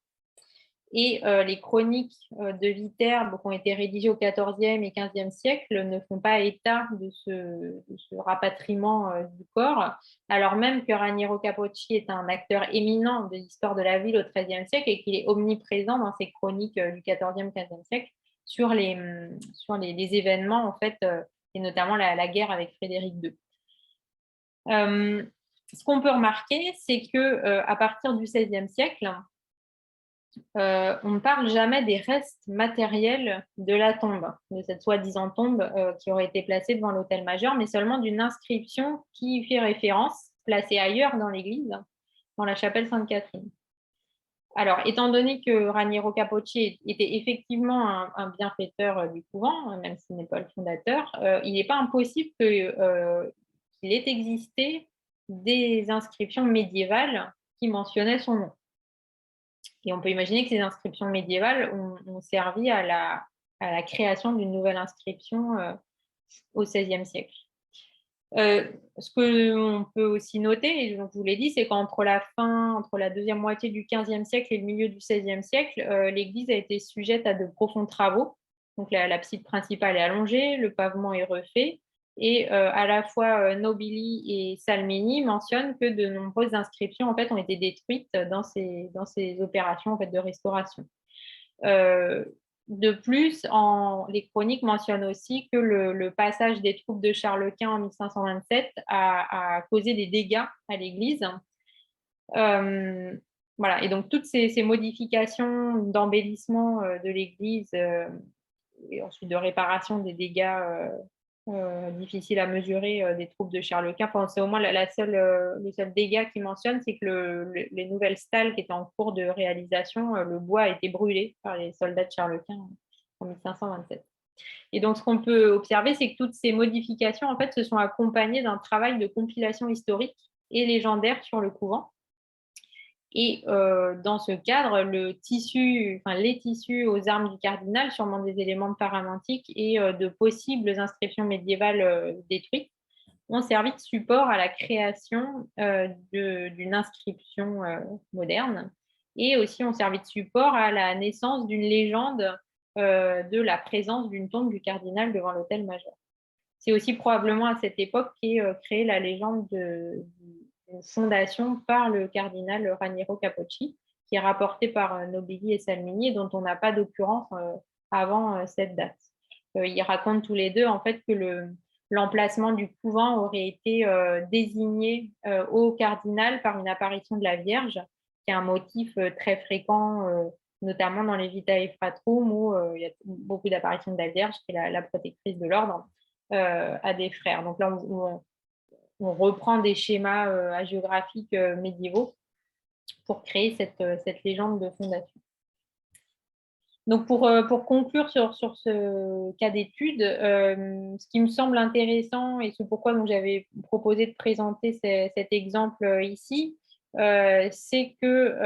et les chroniques de Viterbe qui ont été rédigées au XIVe et XVe siècle ne font pas état de ce rapatriement du corps, alors même que Raniero Capocci est un acteur éminent de l'histoire de la ville au XIIIe siècle et qu'il est omniprésent dans ses chroniques du XIVe, XVe siècle sur les événements, en fait, et notamment la guerre avec Frédéric II. Ce qu'on peut remarquer, c'est qu'à partir du XVIe siècle, on ne parle jamais des restes matériels de la tombe, de cette soi-disant tombe qui aurait été placée devant l'autel majeur, mais seulement d'une inscription qui y fait référence, placée ailleurs dans l'église, dans la chapelle Sainte-Catherine. Alors, étant donné que Raniero Capocci était effectivement un bienfaiteur du couvent, même s'il n'est pas le fondateur, il n'est pas impossible qu'il ait existé des inscriptions médiévales qui mentionnaient son nom. Et on peut imaginer que ces inscriptions médiévales ont servi à la création d'une nouvelle inscription au XVIe siècle. Ce qu'on peut aussi noter, et je vous l'ai dit, c'est qu'entre la deuxième moitié du XVe siècle et le milieu du XVIe siècle, l'église a été sujette à de profonds travaux. Donc l'abside principale est allongée, le pavement est refait, et à la fois Nobili et Salmini mentionnent que de nombreuses inscriptions, en fait, ont été détruites dans ces opérations, en fait, de restauration. De plus, les chroniques mentionnent aussi que le passage des troupes de Charles Quint en 1527 a causé des dégâts à l'église. Voilà, et donc toutes ces modifications d'embellissement de l'église et ensuite de réparation des dégâts difficiles à mesurer des troupes de Charles Quint. Enfin, c'est au moins le seul dégât qu'ils mentionnent, c'est que les nouvelles stalles qui étaient en cours de réalisation, le bois a été brûlé par les soldats de Charles Quint en 1527. Et donc, ce qu'on peut observer, c'est que toutes ces modifications, en fait, se sont accompagnées d'un travail de compilation historique et légendaire sur le couvent. Et dans ce cadre, les tissus aux armes du cardinal, sûrement des éléments de paramantique et de possibles inscriptions médiévales détruites, ont servi de support à la création d'une inscription moderne, et aussi ont servi de support à la naissance d'une légende de la présence d'une tombe du cardinal devant l'autel majeur. C'est aussi probablement à cette époque qu'est créée la légende d'une fondation par le cardinal Raniero Capocci, qui est rapportée par Nobili et Salmini, et dont on n'a pas d'occurrence avant cette date. Ils racontent tous les deux, en fait, que l'emplacement du couvent aurait été désigné au cardinal par une apparition de la Vierge, qui est un motif très fréquent, notamment dans les Vitae Fratrum, où il y a beaucoup d'apparitions de la Vierge, qui est la protectrice de l'ordre, à des frères. Donc là, on reprend des schémas hagiographiques médiévaux pour créer cette légende de fondation. Donc, pour conclure sur ce cas d'étude, ce qui me semble intéressant et c'est pourquoi j'avais proposé de présenter cet exemple ici, c'est que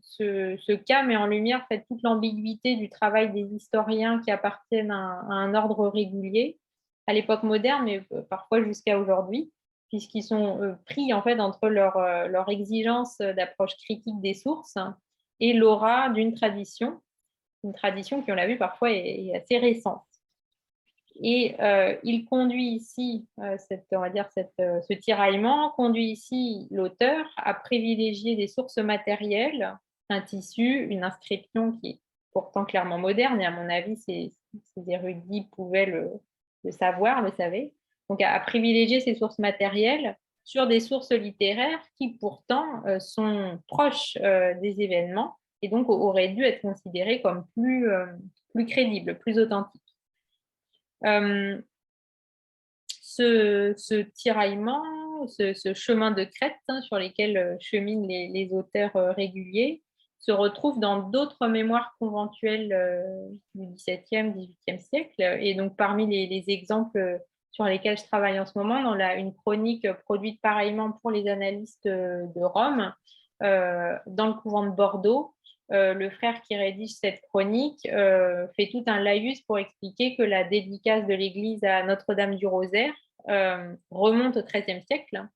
ce cas met en lumière, en fait, toute l'ambiguïté du travail des historiens qui appartiennent à un ordre régulier à l'époque moderne, mais parfois jusqu'à aujourd'hui, puisqu'ils sont pris, en fait, entre leur exigence d'approche critique des sources et l'aura d'une tradition, une tradition qui, on l'a vu parfois, est assez récente. Et il conduit ici, on va dire ce tiraillement conduit ici l'auteur à privilégier des sources matérielles, un tissu, une inscription qui est pourtant clairement moderne, et à mon avis, ces érudits pouvaient le savoir, le savaient. Donc à privilégier ces sources matérielles sur des sources littéraires qui pourtant sont proches des événements et donc auraient dû être considérées comme plus crédibles, plus authentiques. Ce tiraillement, ce chemin de crête sur lesquels cheminent les auteurs réguliers, se retrouve dans d'autres mémoires conventuelles du XVIIe, XVIIIe siècle. Et donc, parmi les exemples sur lesquels je travaille en ce moment, une chronique produite pareillement pour les annalistes de Rome, dans le couvent de Bordeaux, le frère qui rédige cette chronique fait tout un laïus pour expliquer que la dédicace de l'église à Notre-Dame du Rosaire remonte au XIIIe siècle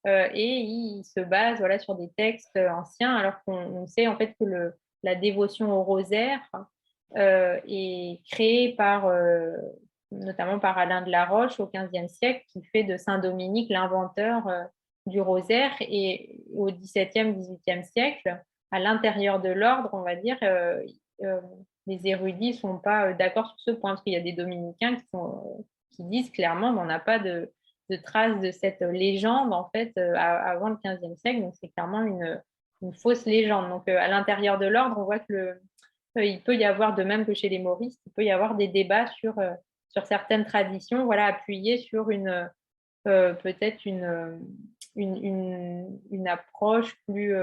et il se base voilà, sur des textes anciens, alors qu'on sait en fait que la dévotion au rosaire est créée notamment par Alain de la Roche au XVe siècle, qui fait de Saint Dominique l'inventeur du rosaire, et au XVIIe, XVIIIe siècle, à l'intérieur de l'ordre, on va dire, les érudits ne sont pas d'accord sur ce point, parce qu'il y a des dominicains qui disent clairement qu'on n'a pas de traces de cette légende en fait avant le XVe siècle, donc c'est clairement une fausse légende. Donc à l'intérieur de l'ordre, on voit que il peut y avoir, de même que chez les mauristes, il peut y avoir des débats sur certaines traditions, voilà, appuyées sur peut-être une approche plus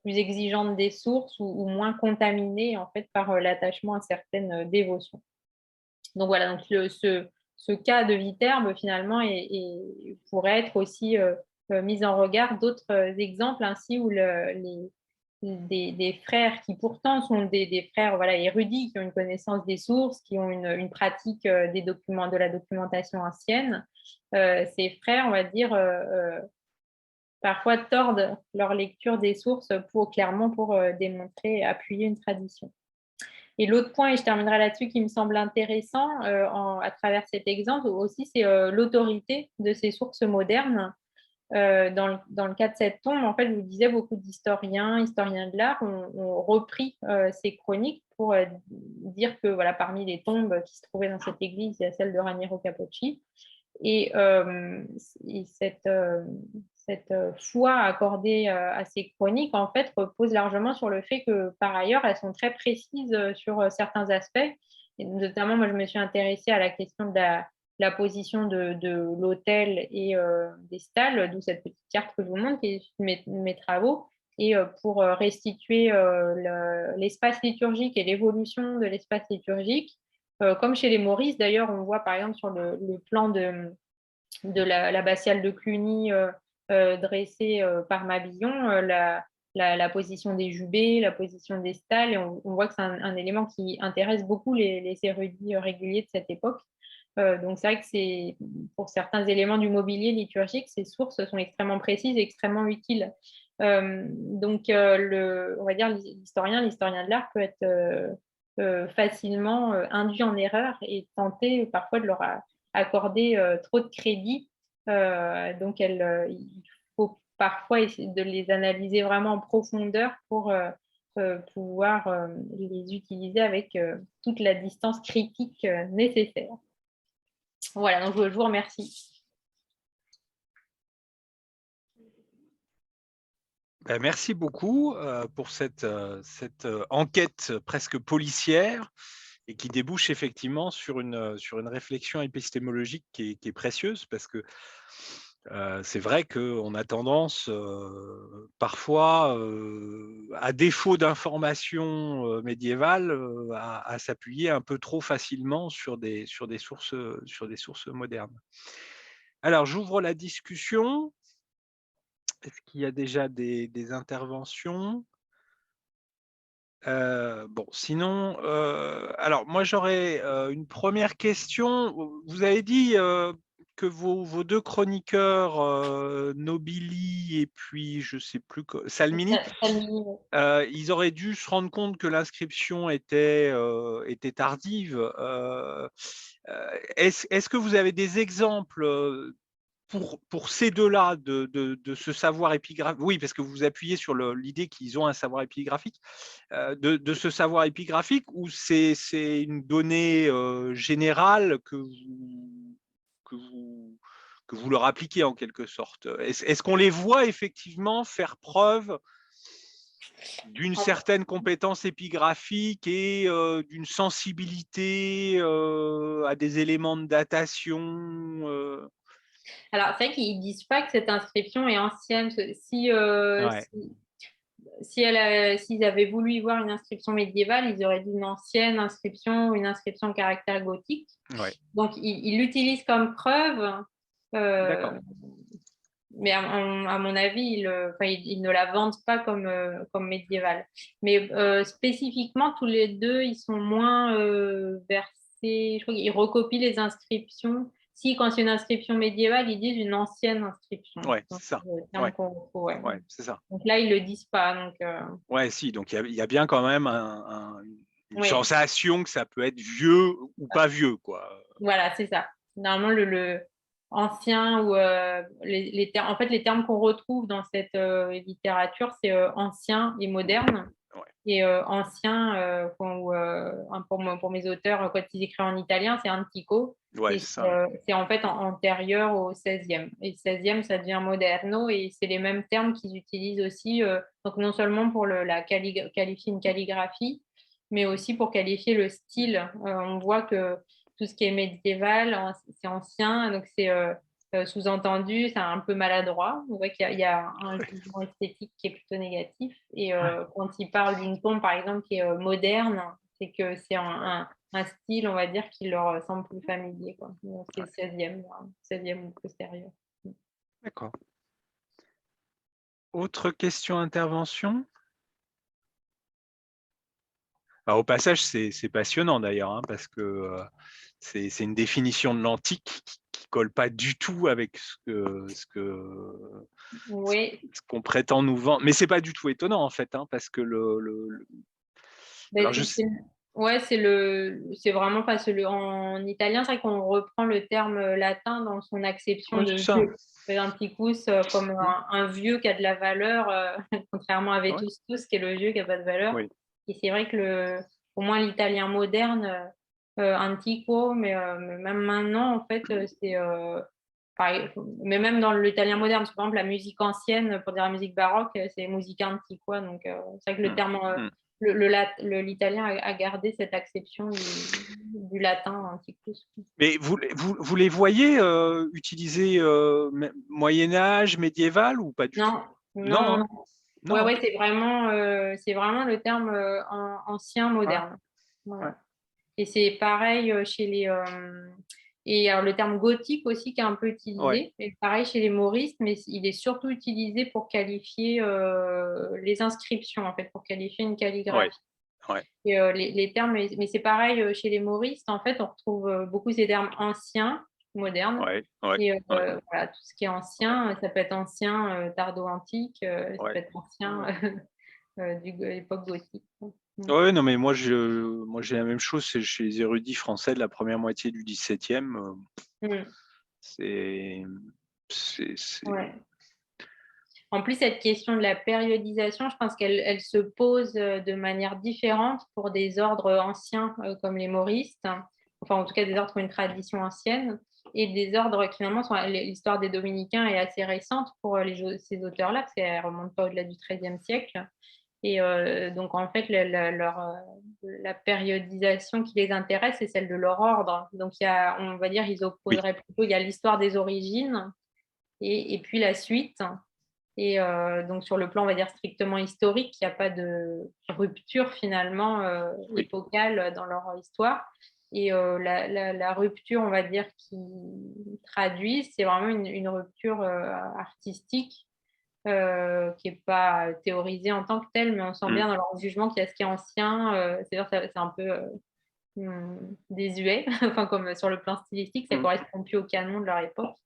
exigeante des sources ou moins contaminée en fait par l'attachement à certaines dévotions. Donc voilà, donc ce cas de Viterbe finalement pourrait être aussi mis en regard d'autres exemples ainsi où des frères qui pourtant sont des frères voilà, érudits, qui ont une connaissance des sources, qui ont une pratique des documents, de la documentation ancienne. Ces frères, on va dire, parfois tordent leur lecture des sources clairement pour démontrer, appuyer une tradition. Et l'autre point, et je terminerai là-dessus, qui me semble intéressant à travers cet exemple aussi, c'est l'autorité de ces sources modernes. Dans le cas de cette tombe, en fait, je vous disais, beaucoup d'historiens de l'art ont repris ces chroniques pour dire que voilà, parmi les tombes qui se trouvaient dans cette église, il y a celle de Raniero Capocci. Et cette foi accordée à ces chroniques, en fait, repose largement sur le fait que, par ailleurs, elles sont très précises sur certains aspects. Et notamment, moi, je me suis intéressée à la question de la position de l'autel et des stalles, d'où cette petite carte que je vous montre, qui est mes travaux. Et pour restituer l'espace liturgique et l'évolution de l'espace liturgique, comme chez les Maurice, d'ailleurs, on voit par exemple sur le plan de l'abbatiale de Cluny dressée par Mabillon, la position des jubés, la position des stalles, et on voit que c'est un élément qui intéresse beaucoup les érudits réguliers de cette époque. Donc c'est vrai que pour certains éléments du mobilier liturgique, ces sources sont extrêmement précises et extrêmement utiles. Donc on va dire l'historien de l'art peut être facilement induit en erreur et tenter parfois de leur accorder trop de crédit. Donc il faut parfois essayer de les analyser vraiment en profondeur pour pouvoir les utiliser avec toute la distance critique nécessaire. Voilà, donc je vous remercie. Merci beaucoup pour cette enquête presque policière et qui débouche effectivement sur une réflexion épistémologique qui est précieuse, parce que c'est vrai qu'on a tendance parfois, à défaut d'informations médiévales, à s'appuyer un peu trop facilement sur des sources modernes. Alors, j'ouvre la discussion. Est-ce qu'il y a déjà des interventions? Bon, sinon, alors moi j'aurais une première question. Vous avez dit que vos deux chroniqueurs, Nobili et puis je ne sais plus, Salmini, ils auraient dû se rendre compte que l'inscription était tardive. Est-ce que vous avez des exemples pour ces deux-là de ce savoir épigraphique? Oui, parce que vous vous appuyez sur l'idée qu'ils ont un savoir épigraphique, de ce savoir épigraphique, ou c'est une donnée générale que vous, que vous leur appliquez en quelque sorte? Est-ce qu'on les voit effectivement faire preuve d'une certaine compétence épigraphique et d'une sensibilité à des éléments de datation? Alors, c'est vrai qu'ils disent pas que cette inscription est ancienne. Parce que Ouais, s'ils avaient voulu y voir une inscription médiévale, ils auraient dit une ancienne inscription, une inscription en caractère gothique. ouais, Donc, ils l'utilisent comme preuve, d'accord. mais à mon avis, ils ne la vendent pas comme médiévale. Mais spécifiquement, tous les deux, ils sont moins versés. Je crois qu'ils recopient les inscriptions. Si, quand c'est une inscription médiévale, ils disent une ancienne inscription. Ouais, Donc, c'est ça. le terme Ouais, qu'on retrouve, ouais. ouais, c'est ça. Donc là, ils le disent pas. Donc, Ouais, si, donc il y a bien quand même une oui, sensation que ça peut être vieux ou pas vieux, quoi. voilà, c'est ça. Normalement, le ancien ou les termes, en fait, les termes qu'on retrouve dans cette littérature, c'est ancien et moderne. Ouais, Et ancien, pour mes auteurs, quand ils écrivent en italien, c'est antico. ouais, Et c'est ça. Ouais. c'est en fait antérieur au 16e. Et le 16e, ça devient moderno. Et c'est les mêmes termes qu'ils utilisent aussi. Donc, non seulement pour qualifier une calligraphie, mais aussi pour qualifier le style. On voit que tout ce qui est médiéval, c'est ancien. Donc, c'est sous-entendu, c'est un peu maladroit. On voit qu'il y a un jugement esthétique qui est plutôt négatif. Et quand il parle d'une tombe, par exemple, qui est moderne, c'est que c'est un style, on va dire, qui leur semble plus familier, quoi. Donc, c'est Ouais, 16e, 16e ou postérieur. d'accord. Autre question, intervention? Bah, au passage, c'est passionnant d'ailleurs, hein, parce que c'est une définition de l'antique qui colle pas du tout avec Oui, ce qu'on prétend nous vendre. Mais c'est pas du tout étonnant en fait, hein, parce que alors ben, ouais, c'est vraiment pas en italien, c'est vrai qu'on reprend le terme latin dans son acception ouais, de c'est ça. vieux. L'antiquus comme Mm. un vieux qui a de la valeur, contrairement à Ouais, Vetustus qui est le vieux qui a pas de valeur. oui, Et c'est vrai que au moins l'italien moderne, antiquo, mais même maintenant, en fait, mais même dans l'italien moderne, par exemple, la musique ancienne, pour dire la musique baroque, c'est musica antiqua. Donc, c'est vrai que le mm, terme, mm. l'italien a gardé cette acception du latin antiquus. Mais vous les voyez utiliser Moyen Âge, médiéval ou pas du tout? Non, Non, non, hein, non. Ouais, non, hein. ouais, c'est vraiment le terme ancien Ouais, moderne. Ouais. ouais, Et c'est pareil chez les. Et alors, le terme gothique aussi qui est un peu ouais, utilisé, et pareil chez les mauristes, mais il est surtout utilisé pour qualifier les inscriptions, en fait, pour qualifier une ouais, calligraphie. ouais, Et les termes, mais c'est pareil chez les mauristes, en fait, on retrouve beaucoup ces termes anciens, modernes. ouais, ouais, Et ouais, voilà, tout ce qui est ancien, ça peut être ancien tardo-antique, ça ouais, peut être ancien ouais. de l'époque gothique. Mm. Ouais, non, mais moi, j'ai la même chose, c'est chez les érudits français de la première moitié du XVIIe. Mm. C'est, Ouais. En plus, cette question de la périodisation, je pense elle se pose de manière différente pour des ordres anciens comme les mauristes, enfin en tout cas des ordres qui ont une tradition ancienne, et des ordres qui finalement sont l'histoire des dominicains est assez récente pour ces auteurs-là, parce qu'elle ne remonte pas au-delà du XIIIe siècle. Et donc en fait, la périodisation qui les intéresse, c'est celle de leur ordre. Donc on va dire, ils oui, opposeraient plutôt, il y a l'histoire des origines et puis la suite. Et donc, sur le plan, on va dire, strictement historique, il n'y a pas de rupture finalement oui. épocale dans leur histoire. Et la rupture, on va dire, qui traduit, c'est vraiment une rupture artistique qui n'est pas théorisée en tant que telle, mais on sent Mm, bien dans leur jugement qu'il y a ce qui est ancien. C'est-à-dire que c'est un peu désuet, enfin, comme sur le plan stylistique, ça ne mm, correspond plus au canon de leur époque.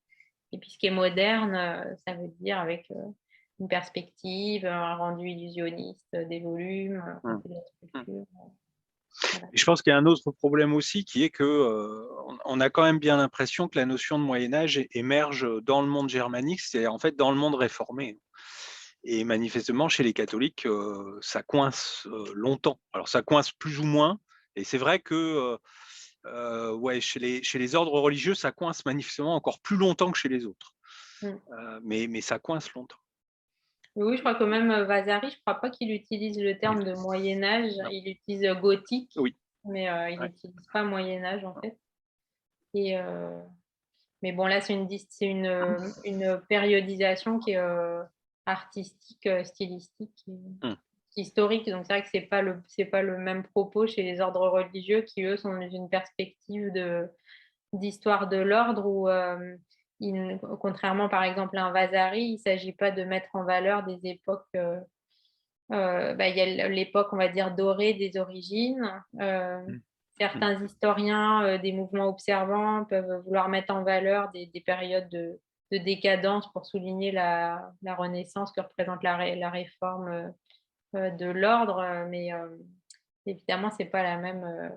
Et puis ce qui est moderne, ça veut dire avec une perspective, un rendu illusionniste des volumes, mm, de la mm. structure. Voilà. Et je pense qu'il y a un autre problème aussi qui est que on a quand même bien l'impression que la notion de Moyen-Âge émerge dans le monde germanique, c'est-à-dire en fait dans le monde réformé. Et manifestement, chez les catholiques, ça coince longtemps. Alors ça coince plus ou moins, et c'est vrai que ouais, chez les ordres religieux, ça coince manifestement encore plus longtemps que chez les autres. Mais ça coince longtemps. Oui, je crois que même Vasari, je ne crois pas qu'il utilise le terme de Moyen-Âge, Non. il utilise gothique, Oui. mais il Ouais. n'utilise pas Moyen-Âge en fait. Et, mais bon, là, c'est une périodisation qui est artistique, stylistique, Hum. historique. Donc, c'est vrai que c'est pas le même propos chez les ordres religieux qui, eux, sont dans une perspective d'histoire de l'ordre où, contrairement, par exemple, à un Vasari, il ne s'agit pas de mettre en valeur des époques. Il y a l'époque, on va dire, dorée des origines. Hum. Certains historiens des mouvements observants peuvent vouloir mettre en valeur des périodes de décadence pour souligner la renaissance que représente la réforme de l'ordre. Mais évidemment, c'est pas la même.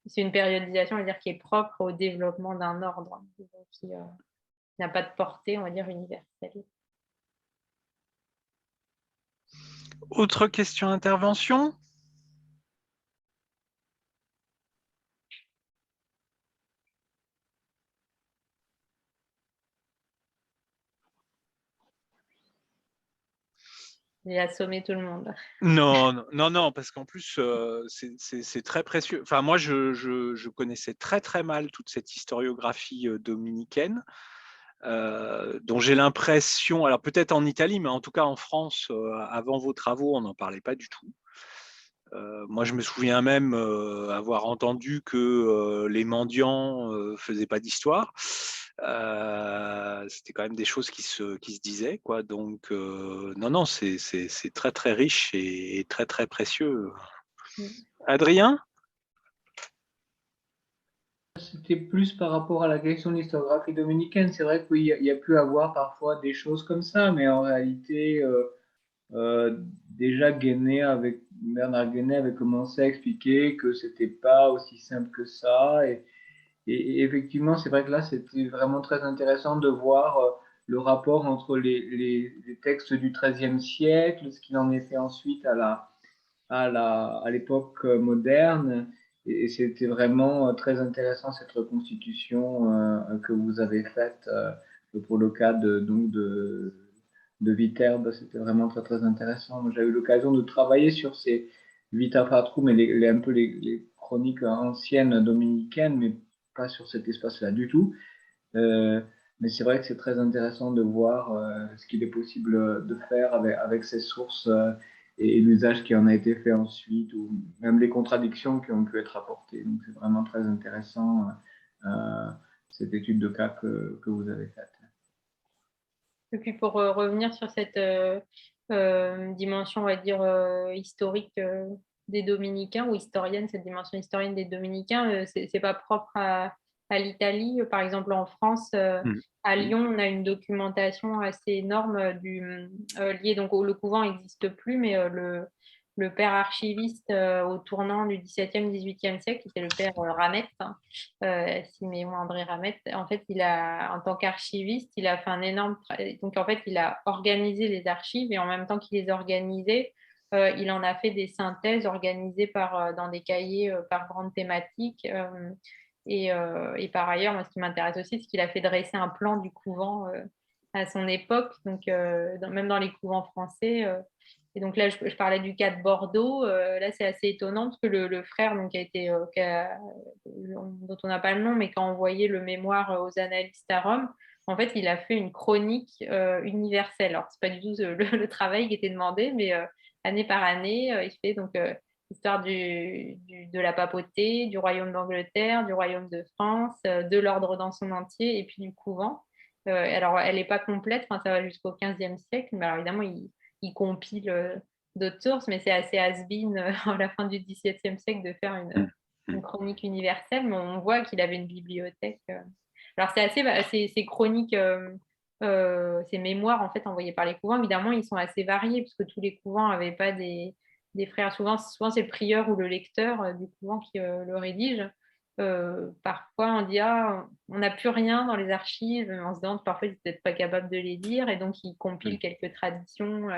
C'est une périodisation, on va dire, qui est propre au développement d'un ordre, donc qui n'a pas de portée, on va dire, universelle. Autre question, intervention? J'ai assommé tout le monde. Non, parce qu'en plus, c'est très précieux. Enfin, moi, je connaissais très, très mal toute cette historiographie dominicaine, dont j'ai l'impression, alors peut-être en Italie, mais en tout cas en France, avant vos travaux, on n'en parlait pas du tout. Moi, je me souviens même avoir entendu que les mendiants faisaient pas d'histoire. C'était quand même des choses qui se disaient, quoi. Donc, non, c'est très, très riche et très, très précieux. Adrien? C'était plus par rapport à la question de l'histographie dominicaine. C'est vrai qu'il y a pu avoir parfois des choses comme ça, mais en réalité, déjà Bernard Guéné avait commencé à expliquer que c'était pas aussi simple que ça. Et effectivement, c'est vrai que là, c'était vraiment très intéressant de voir le rapport entre les textes du XIIIe siècle, ce qu'il en est fait ensuite à l'époque moderne. Et c'était vraiment très intéressant cette reconstitution que vous avez faite pour le cas de Viterbe. C'était vraiment très très intéressant. J'ai eu l'occasion de travailler sur ces Vita Patrum et un peu les chroniques anciennes dominicaines, mais pas sur cet espace-là du tout. Mais c'est vrai que c'est très intéressant de voir ce qu'il est possible de faire avec ces sources et l'usage qui en a été fait ensuite, ou même les contradictions qui ont pu être apportées. Donc c'est vraiment très intéressant cette étude de cas que vous avez faite. Et puis pour revenir sur cette dimension, on va dire, historique des Dominicains, ou historienne, cette dimension historienne des Dominicains, c'est pas propre à l'Italie. Par exemple, en France, à Lyon, on a une documentation assez énorme liée, donc le couvent n'existe plus, mais le père archiviste au tournant du XVIIe, XVIIIe siècle, qui était le père Ramette, Siméon André Ramette. En fait, en tant qu'archiviste, il a fait un énorme donc en fait, il a organisé les archives, et en même temps qu'il les organisait, il en a fait des synthèses organisées dans des cahiers par grande thématique. Et par ailleurs, moi, ce qui m'intéresse aussi, c'est qu'il a fait dresser un plan du couvent à son époque, donc même dans les couvents français. Et donc là, je parlais du cas de Bordeaux. Là, c'est assez étonnant parce que le frère, donc, dont on n'a pas le nom, mais qui a envoyé le mémoire aux annalistes à Rome, en fait, il a fait une chronique universelle. Alors, c'est pas du tout le travail qui était demandé, mais année par année, il fait donc l'histoire de la papauté, du royaume d'Angleterre, du royaume de France, de l'ordre dans son entier, et puis du couvent. Alors, elle n'est pas complète, enfin, ça va jusqu'au XVe siècle, mais alors évidemment, il compile d'autres sources, mais c'est assez has-been à la fin du XVIIe siècle de faire une chronique universelle, mais on voit qu'il avait une bibliothèque. Alors, ces chroniques, ces mémoires, en fait, envoyées par les couvents, évidemment, ils sont assez variés, parce que tous les couvents n'avaient pas des frères. Souvent c'est le prieur ou le lecteur du couvent qui le rédige. Parfois, on dit on n'a plus rien dans les archives. On se demande parfois ils sont peut-être pas capables de les lire et donc ils compilent quelques traditions,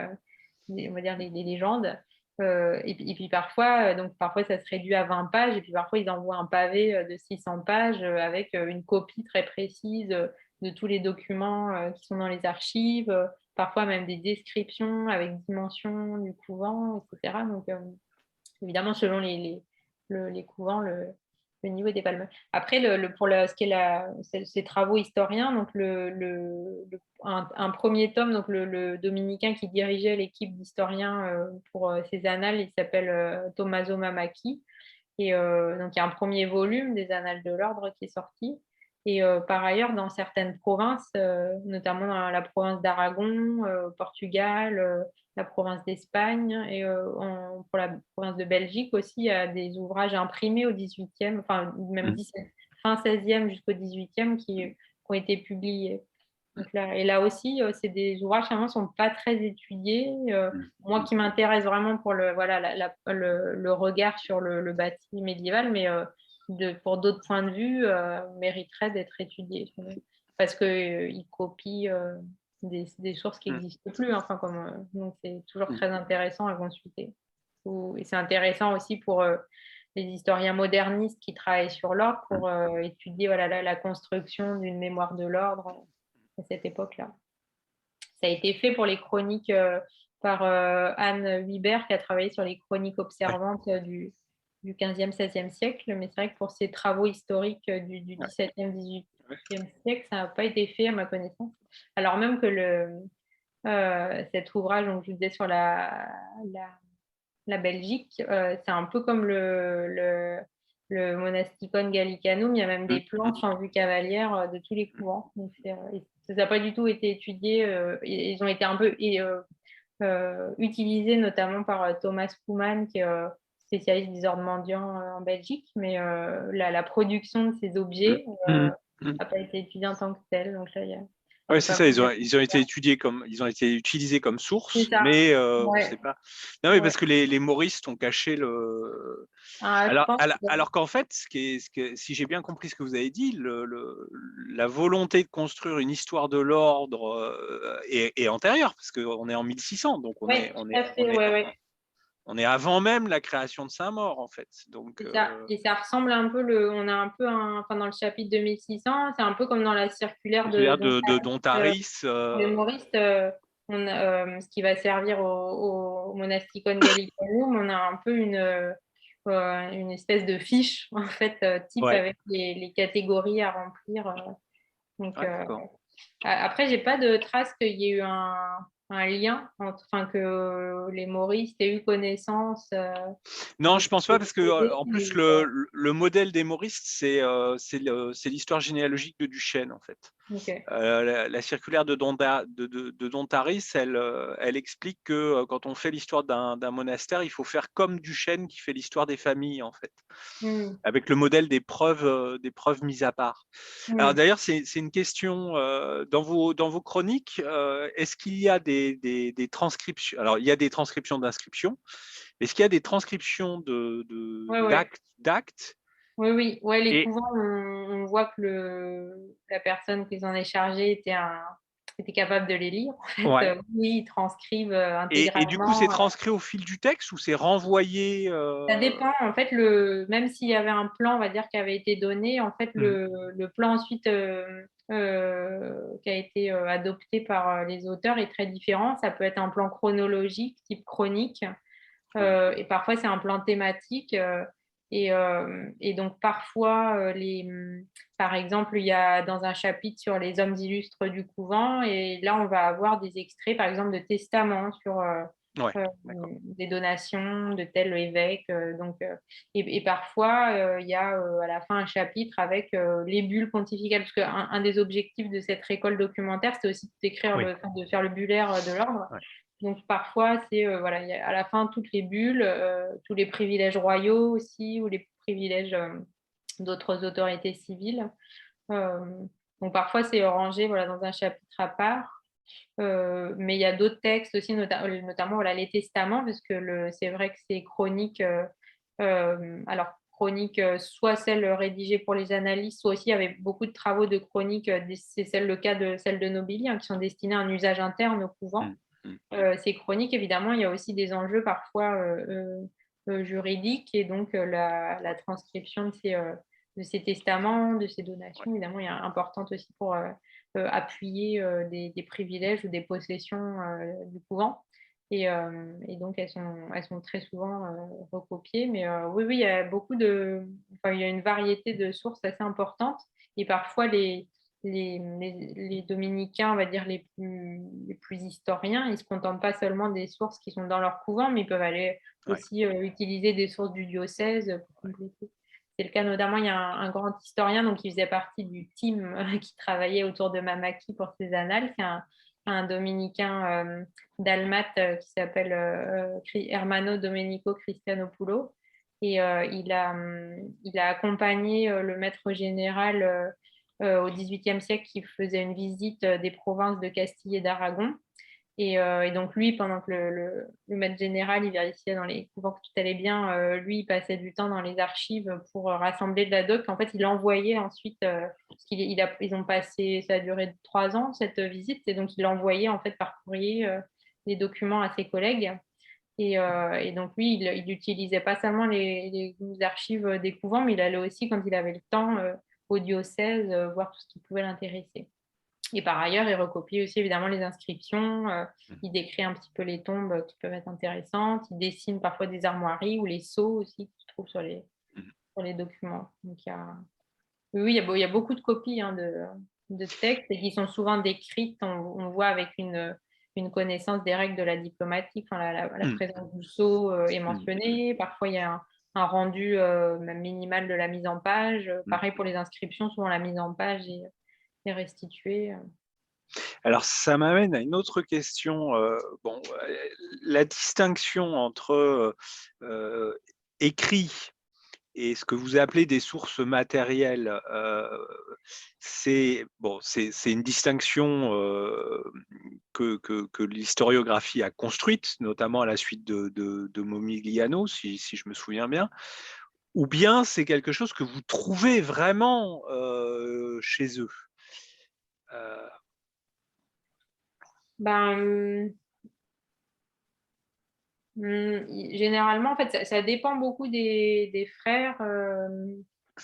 on va dire les légendes. Et puis parfois, parfois ça se réduit à 20 pages et puis parfois ils envoient un pavé de 600 pages avec une copie très précise de tous les documents qui sont dans les archives, parfois même des descriptions avec dimensions du couvent, etc. Donc évidemment, selon les couvents, le niveau n'était pas le même. Après, pour ce qui est ces travaux historiens, donc un premier tome, donc le dominicain qui dirigeait l'équipe d'historiens pour ces annales, il s'appelle Tommaso Mamaki. Et donc, il y a un premier volume des Annales de l'Ordre qui est sorti. Et par ailleurs, dans certaines provinces, notamment dans la province d'Aragon, Portugal, la province d'Espagne et pour la province de Belgique aussi, il y a des ouvrages imprimés au 18e, enfin même fin 16e jusqu'au 18e qui ont été publiés. Donc là aussi, c'est des ouvrages qui ne sont pas très étudiés. Moi qui m'intéresse vraiment pour le regard sur le bâti médiéval, mais pour d'autres points de vue, mériterait d'être étudié. Parce qu'ils copient des sources qui n'existent plus. Enfin, donc c'est toujours très intéressant à consulter. Et c'est intéressant aussi pour les historiens modernistes qui travaillent sur l'ordre pour étudier la construction d'une mémoire de l'ordre à cette époque-là. Ça a été fait pour les chroniques par Anne Wiber qui a travaillé sur les chroniques observantes du 15e, 16e siècle, mais c'est vrai que pour ces travaux historiques du 17e, 18e siècle, ça n'a pas été fait à ma connaissance. Alors même que cet ouvrage, donc, je vous disais sur la Belgique, c'est un peu comme le Monasticon Gallicanum, il y a même des planches en vue cavalière de tous les couvents. Donc, ça n'a pas du tout été étudié. Ils ont été un peu utilisés, notamment par Thomas Koeman, qui est spécialiste des ordres mendiants en Belgique. Mais la production de ces objets n'a pas été étudiée en tant que telle. Donc là, oui, c'est ça, ils ont été étudiés ils ont été utilisés comme source, mais on ne sait pas. Non, mais parce que les mauristes ont caché le. Alors qu'en fait, si j'ai bien compris ce que vous avez dit, la volonté de construire une histoire de l'ordre est antérieure, parce qu'on est en 1600, donc on est avant même la création de Saint-Maur, en fait. Donc, Et ça ressemble un peu, on a un peu, dans le chapitre 2600, c'est un peu comme dans la circulaire de Dontaris. Les mauristes, ce qui va servir au Monasticon Gallicanum, on a un peu une espèce de fiche, en fait, type avec les catégories à remplir. Donc, après, j'ai pas de trace qu'il y ait eu un lien, que les mauristes aient eu connaissance. Non, je pense pas, parce que en plus le modèle des mauristes, c'est l'histoire généalogique de Duchesne, en fait. Okay. La circulaire de Dontaris, elle explique que quand on fait l'histoire d'un monastère, il faut faire comme Duchesne qui fait l'histoire des familles, en fait, avec le modèle des preuves mises à part. Alors d'ailleurs, c'est une question dans vos chroniques. Est-ce qu'il y a des transcriptions? Alors, il y a des transcriptions d'inscriptions. Est-ce qu'il y a des transcriptions d'actes? Oui. Les couvents, on voit que la personne qui s'en est chargée était capable de les lire. En fait, oui, ils transcrivent intégralement. Et du coup, c'est transcrit au fil du texte ou c'est renvoyé Ça dépend. En fait, même s'il y avait un plan, on va dire, qui avait été donné, en fait, le plan ensuite qui a été adopté par les auteurs est très différent. Ça peut être un plan chronologique, type chronique, et parfois c'est un plan thématique. Et donc parfois, par exemple, il y a dans un chapitre sur les hommes illustres du couvent, et là on va avoir des extraits, par exemple, de testaments sur des donations de tel évêque. Et parfois, il y a à la fin un chapitre avec les bulles pontificales, parce qu'un des objectifs de cette récolte documentaire, c'était aussi d'écrire, de faire le bullaire de l'ordre. Donc parfois, c'est y a à la fin toutes les bulles, tous les privilèges royaux aussi, ou les privilèges d'autres autorités civiles. Donc parfois, c'est rangé dans un chapitre à part. Mais il y a d'autres textes aussi, notamment voilà, les testaments, parce que c'est vrai que ces chroniques, alors chroniques, soit celles rédigées pour les annalistes, soit aussi il y avait beaucoup de travaux de chroniques, c'est le cas de celles de Nobilly, hein, qui sont destinées à un usage interne au couvent. Ces chroniques, évidemment, il y a aussi des enjeux parfois juridiques, et donc la transcription de ces testaments, de ces donations, évidemment, est importante aussi pour appuyer des privilèges ou des possessions du couvent. Et donc, elles sont très souvent recopiées. Mais oui, oui, il y a enfin, il y a une variété de sources assez importante. Et parfois, les dominicains, on va dire les plus historiens, ils ne se contentent pas seulement des sources qui sont dans leur couvent, mais ils peuvent aller aussi utiliser des sources du diocèse pour compléter. C'est le cas notamment, il y a un grand historien donc, qui faisait partie du team qui travaillait autour de Mamaki pour ses annales, c'est un dominicain dalmate qui s'appelle Hermano Domenico Cristianopoulos. Et il a accompagné le maître général au XVIIIe siècle qui faisait une visite des provinces de Castille et d'Aragon. Et donc lui, pendant que le maître général il vérifiait dans les couvents que tout allait bien, lui, il passait du temps dans les archives pour rassembler de la doc. En fait, il envoyait ensuite, parce ils ont passé, ça a duré 3 ans, cette visite, et donc il envoyait en fait par courrier les documents à ses collègues. Et donc lui, il n'utilisait pas seulement les archives des couvents, mais il allait aussi, quand il avait le temps, au diocèse, voir tout ce qui pouvait l'intéresser. Et par ailleurs, il recopie aussi évidemment les inscriptions, il décrit un petit peu les tombes qui peuvent être intéressantes, il dessine parfois des armoiries ou les sceaux aussi que tu trouves sur les documents. Donc, oui, il y a beaucoup de copies hein, de textes et qui sont souvent décrites, on voit avec une connaissance des règles de la diplomatie, quand la présence du sceau est mentionnée, parfois il y a un rendu même minimal de la mise en page. Pareil pour les inscriptions, souvent la mise en page est restituée. Alors, ça m'amène à une autre question. La distinction entre écrit et ce que vous appelez des sources matérielles, c'est une distinction que l'historiographie a construite, notamment à la suite de Momigliano, si je me souviens bien, ou bien c'est quelque chose que vous trouvez vraiment chez eux. Généralement, en fait, ça dépend beaucoup des frères.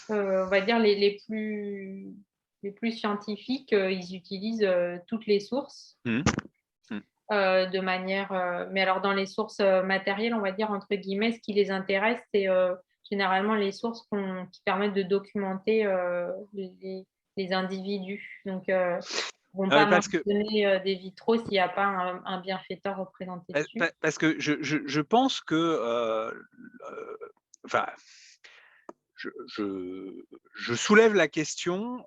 On va dire les plus scientifiques, ils utilisent toutes les sources de manière. Mais alors, dans les sources matérielles, on va dire entre guillemets, ce qui les intéresse, c'est généralement les sources qui permettent de documenter les individus. Donc, ils ne vont pas mentionner des vitraux s'il n'y a pas un bienfaiteur représenté dessus. Parce que je pense que, je soulève la question,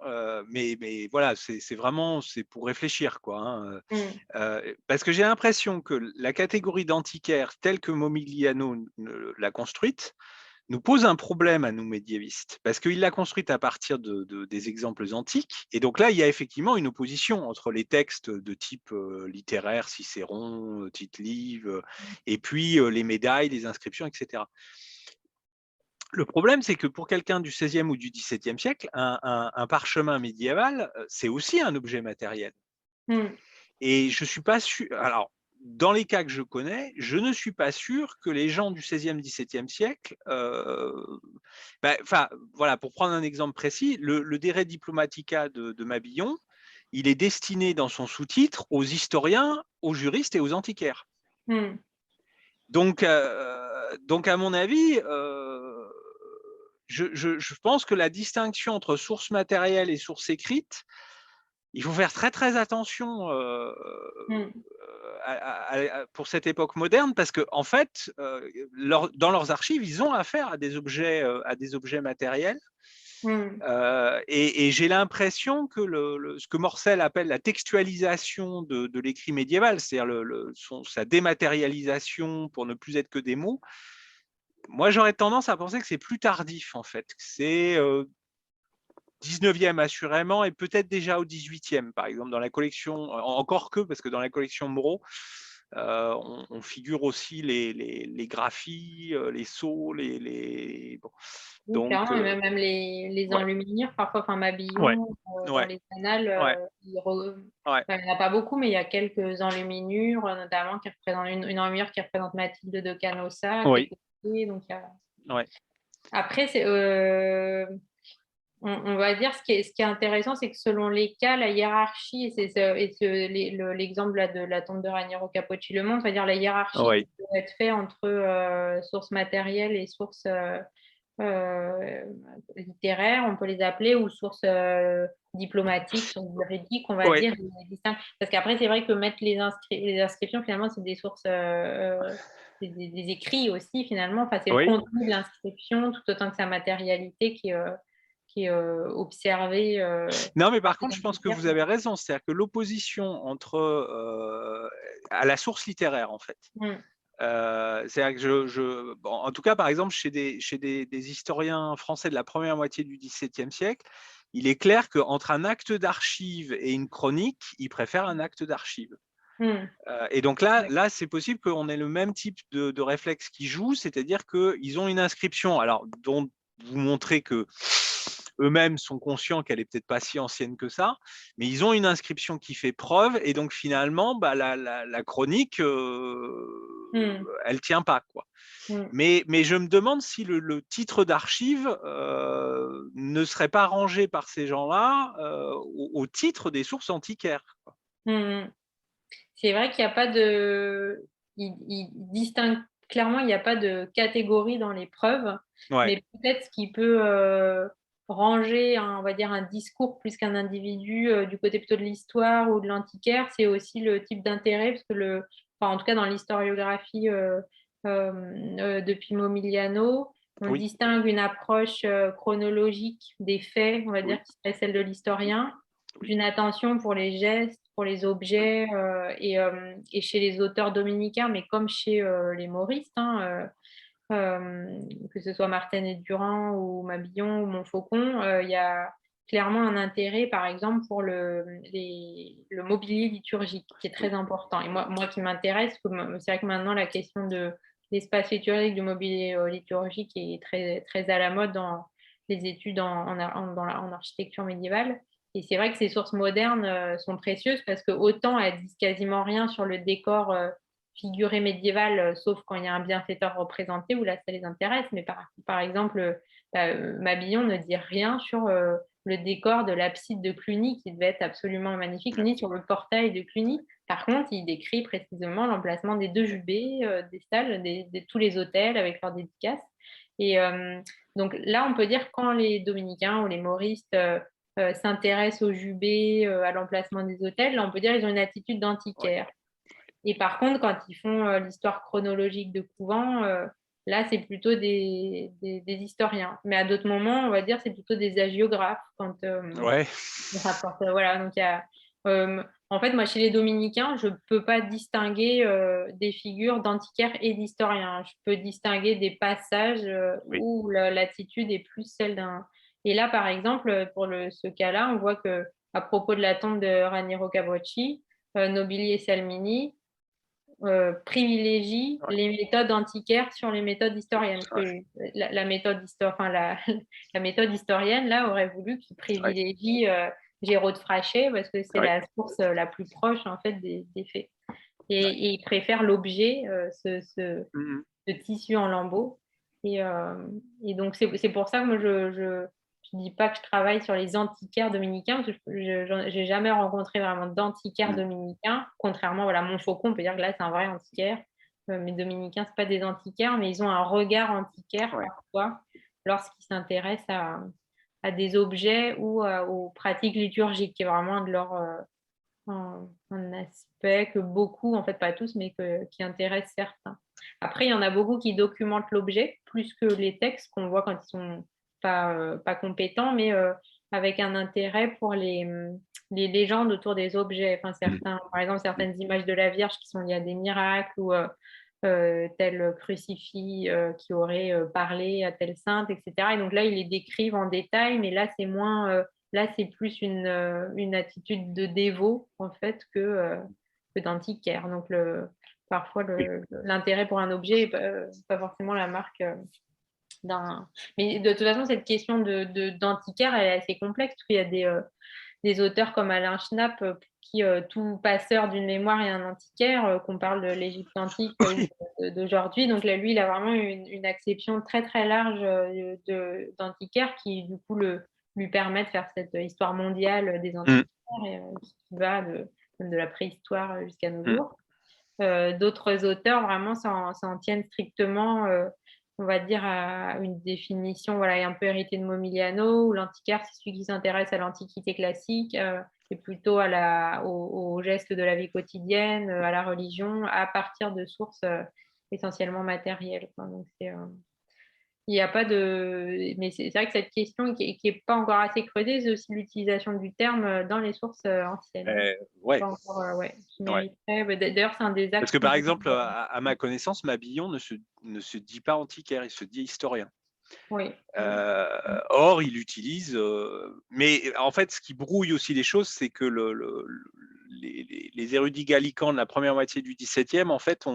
mais voilà, c'est vraiment pour réfléchir, quoi. Hein. Parce que j'ai l'impression que la catégorie d'antiquaire telle que Momigliano l'a construite nous pose un problème à nous médiévistes, parce qu'il l'a construite à partir des exemples antiques, et donc là, il y a effectivement une opposition entre les textes de type littéraire, Cicéron, Tite-Live, et puis les médailles, les inscriptions, etc. Le problème, c'est que pour quelqu'un du XVIe ou du XVIIe siècle, un parchemin médiéval, c'est aussi un objet matériel. Et je ne suis pas sûr... Alors, dans les cas que je connais, je ne suis pas sûr que les gens du XVIe, XVIIe siècle, voilà, pour prendre un exemple précis, le De Re Diplomatica de Mabillon, il est destiné dans son sous-titre aux historiens, aux juristes et aux antiquaires. Donc, à mon avis, je pense que la distinction entre sources matérielles et sources écrites, il faut faire très très attention pour cette époque moderne, parce que en fait, dans leurs archives, ils ont affaire à des objets matériels. Et j'ai l'impression que ce que Morcel appelle la textualisation de l'écrit médiéval, c'est-à-dire sa dématérialisation pour ne plus être que des mots, moi j'aurais tendance à penser que c'est plus tardif en fait. C'est 19e assurément, et peut-être déjà au 18e, par exemple, dans la collection, encore que, parce que dans la collection Moreau, on figure aussi les graphies, les sceaux, bon. Oui, Donc, clairement, et même les ouais, enluminures, parfois, enfin ouais, Mabillon, dans ouais, les annales, ouais, ouais, enfin, il n'y en a pas beaucoup, mais il y a quelques enluminures, notamment qui représentent une enluminure qui représente Mathilde de Canossa, qui est oui, copie, donc ouais, Après, on va dire ce qui est intéressant, c'est que selon les cas, la hiérarchie, l'exemple là de la tombe de Raniero Capocci le montre, c'est-à-dire la hiérarchie qui ouais, peut être faite entre sources matérielles et sources euh, littéraires, on peut les appeler, ou sources diplomatiques, sources juridiques, on va ouais, dire, parce qu'après, c'est vrai que mettre les inscriptions, finalement, c'est des sources, des écrits aussi, finalement. Enfin, c'est le oui. contenu de l'inscription, tout autant que sa matérialité qui est observée. Non, mais par Par les contre, je pense que antiquaires. vous avez raison. C'est-à-dire que l'opposition à la source littéraire, en fait. Mm. C'est-à-dire que bon, en tout cas, par exemple, chez des historiens français de la première moitié du XVIIe siècle, il est clair qu'entre un acte d'archive et une chronique, ils préfèrent un acte d'archive. Mm. Et donc là, c'est possible qu'on ait le même type de réflexe qui joue, c'est-à-dire qu'ils ont une inscription, alors dont vous montrez que eux-mêmes sont conscients qu'elle est peut-être pas si ancienne que ça, mais ils ont une inscription qui fait preuve, et donc finalement, bah, la chronique, Mm. elle tient pas, quoi. Mm. Mais je me demande si le titre d'archive ne serait pas rangé par ces gens-là au titre des sources antiquaires, quoi. Mm. C'est vrai qu'il n'y a pas de. Il distingue clairement, il n'y a pas de catégorie dans les preuves, Ouais, mais peut-être ce qui peut ranger, on va dire, un discours plus qu'un individu du côté plutôt de l'histoire ou de l'antiquaire, c'est aussi le type d'intérêt, parce que enfin, en tout cas dans l'historiographie depuis Momigliano, on oui, distingue une approche chronologique des faits, on va dire, oui, qui serait celle de l'historien, oui, d'une attention pour les gestes, pour les oui, objets, et chez les auteurs dominicains, mais comme chez les mauristes, hein, que ce soit Martin et Durand ou Mabillon ou Montfaucon, il y a clairement un intérêt, par exemple, pour le mobilier liturgique, qui est très oui, important. Et moi qui m'intéresse, c'est vrai que maintenant, la question de l'espace liturgique, du mobilier liturgique est très, très à la mode dans les études en architecture médiévale. Et c'est vrai que ces sources modernes sont précieuses parce que autant elles disent quasiment rien sur le décor figuré médiéval, sauf quand il y a un bienfaiteur représenté, où là, ça les intéresse. Mais par exemple, Mabillon ne dit rien sur le décor de l'abside de Cluny, qui devait être absolument magnifique, ni sur le portail de Cluny. Par contre, il décrit précisément l'emplacement des deux jubés, des salles, de tous les hôtels avec leurs dédicaces. Et donc là, on peut dire quand les dominicains ou les mauristes s'intéressent aux jubés, à l'emplacement des hôtels, là, on peut dire qu'ils ont une attitude ouais, d'antiquaire. Et par contre, quand ils font l'histoire chronologique de couvent, là, c'est plutôt des historiens. Mais à d'autres moments, on va dire, c'est plutôt des hagiographes quand ouais, ils rapportent. Voilà, donc en fait, moi, chez les dominicains, je ne peux pas distinguer des figures d'antiquaires et d'historiens. Je peux distinguer des passages oui, où l'attitude est plus celle d'un. Et là, par exemple, pour ce cas-là, on voit que à propos de la tombe de Raniero Cabrocci, Nobili et Salmini privilégie ouais, les méthodes antiquaires sur les méthodes historiennes. ouais, La méthode la méthode historienne, là, aurait voulu qu'il ouais, privilégie Géraud de Frachet parce que c'est ouais. la source la plus proche, en fait, des faits. Et il préfère l'objet, Mhm. ce tissu en lambeaux. Et, euh, et donc, c'est pour ça que moi, je dis pas que je travaille sur les antiquaires dominicains, parce que j'ai jamais rencontré vraiment d'antiquaires Mhm. dominicains, contrairement voilà, à Montfaucon, on peut dire que là, c'est un vrai antiquaire. Mais dominicains, c'est pas des antiquaires, mais ils ont un regard antiquaire Ouais. parfois lorsqu'ils s'intéressent à des objets ou aux pratiques liturgiques, qui est vraiment un de leurs un aspect que beaucoup, en fait pas tous, mais qui intéresse certains. Après, il y en a beaucoup qui documentent l'objet plus que les textes qu'on voit quand ils sont pas compétents, mais avec un intérêt pour les légendes autour des objets. Enfin, Mhm. par exemple, certaines images de la Vierge qui sont liées à des miracles ou tel crucifix qui aurait parlé à telle sainte, etc. Et donc là, ils les décrivent en détail, mais là, c'est moins, là, c'est plus une attitude de dévot, en fait, que d'antiquaire. Donc, parfois, l'intérêt pour un objet n'est pas forcément la marque d'un. Mais de toute façon, cette question d'antiquaire, elle est assez complexe, parce qu'il y a des auteurs comme Alain Schnapp qui, tout passeur d'une mémoire est un antiquaire, qu'on parle de l'Égypte antique ou d'aujourd'hui. Donc là, lui, il a vraiment une acception très, très large d'antiquaire qui, du coup, lui permet de faire cette histoire mondiale des antiquaires et, qui va de la préhistoire jusqu'à nos jours. D'autres auteurs vraiment s'en tiennent strictement, on va dire, à une définition voilà, un peu héritée de Momigliano, où l'antiquaire, c'est celui qui s'intéresse à l'Antiquité classique, et plutôt aux gestes de la vie quotidienne, à la religion, à partir de sources essentiellement matérielles, quoi. Donc, il n'y a pas de. Mais c'est vrai que cette question qui n'est pas encore assez creusée, c'est aussi l'utilisation du terme dans les sources anciennes. Ouais. Pas encore, qui Ouais. mériterait. D'ailleurs, c'est un des axes. Parce que par exemple, à ma connaissance, Mabillon ne se dit pas antiquaire, il se dit historien. Oui. Or, il utilise. Mais en fait, ce qui brouille aussi les choses, c'est que les érudits gallicans de la première moitié du XVIIe, en fait,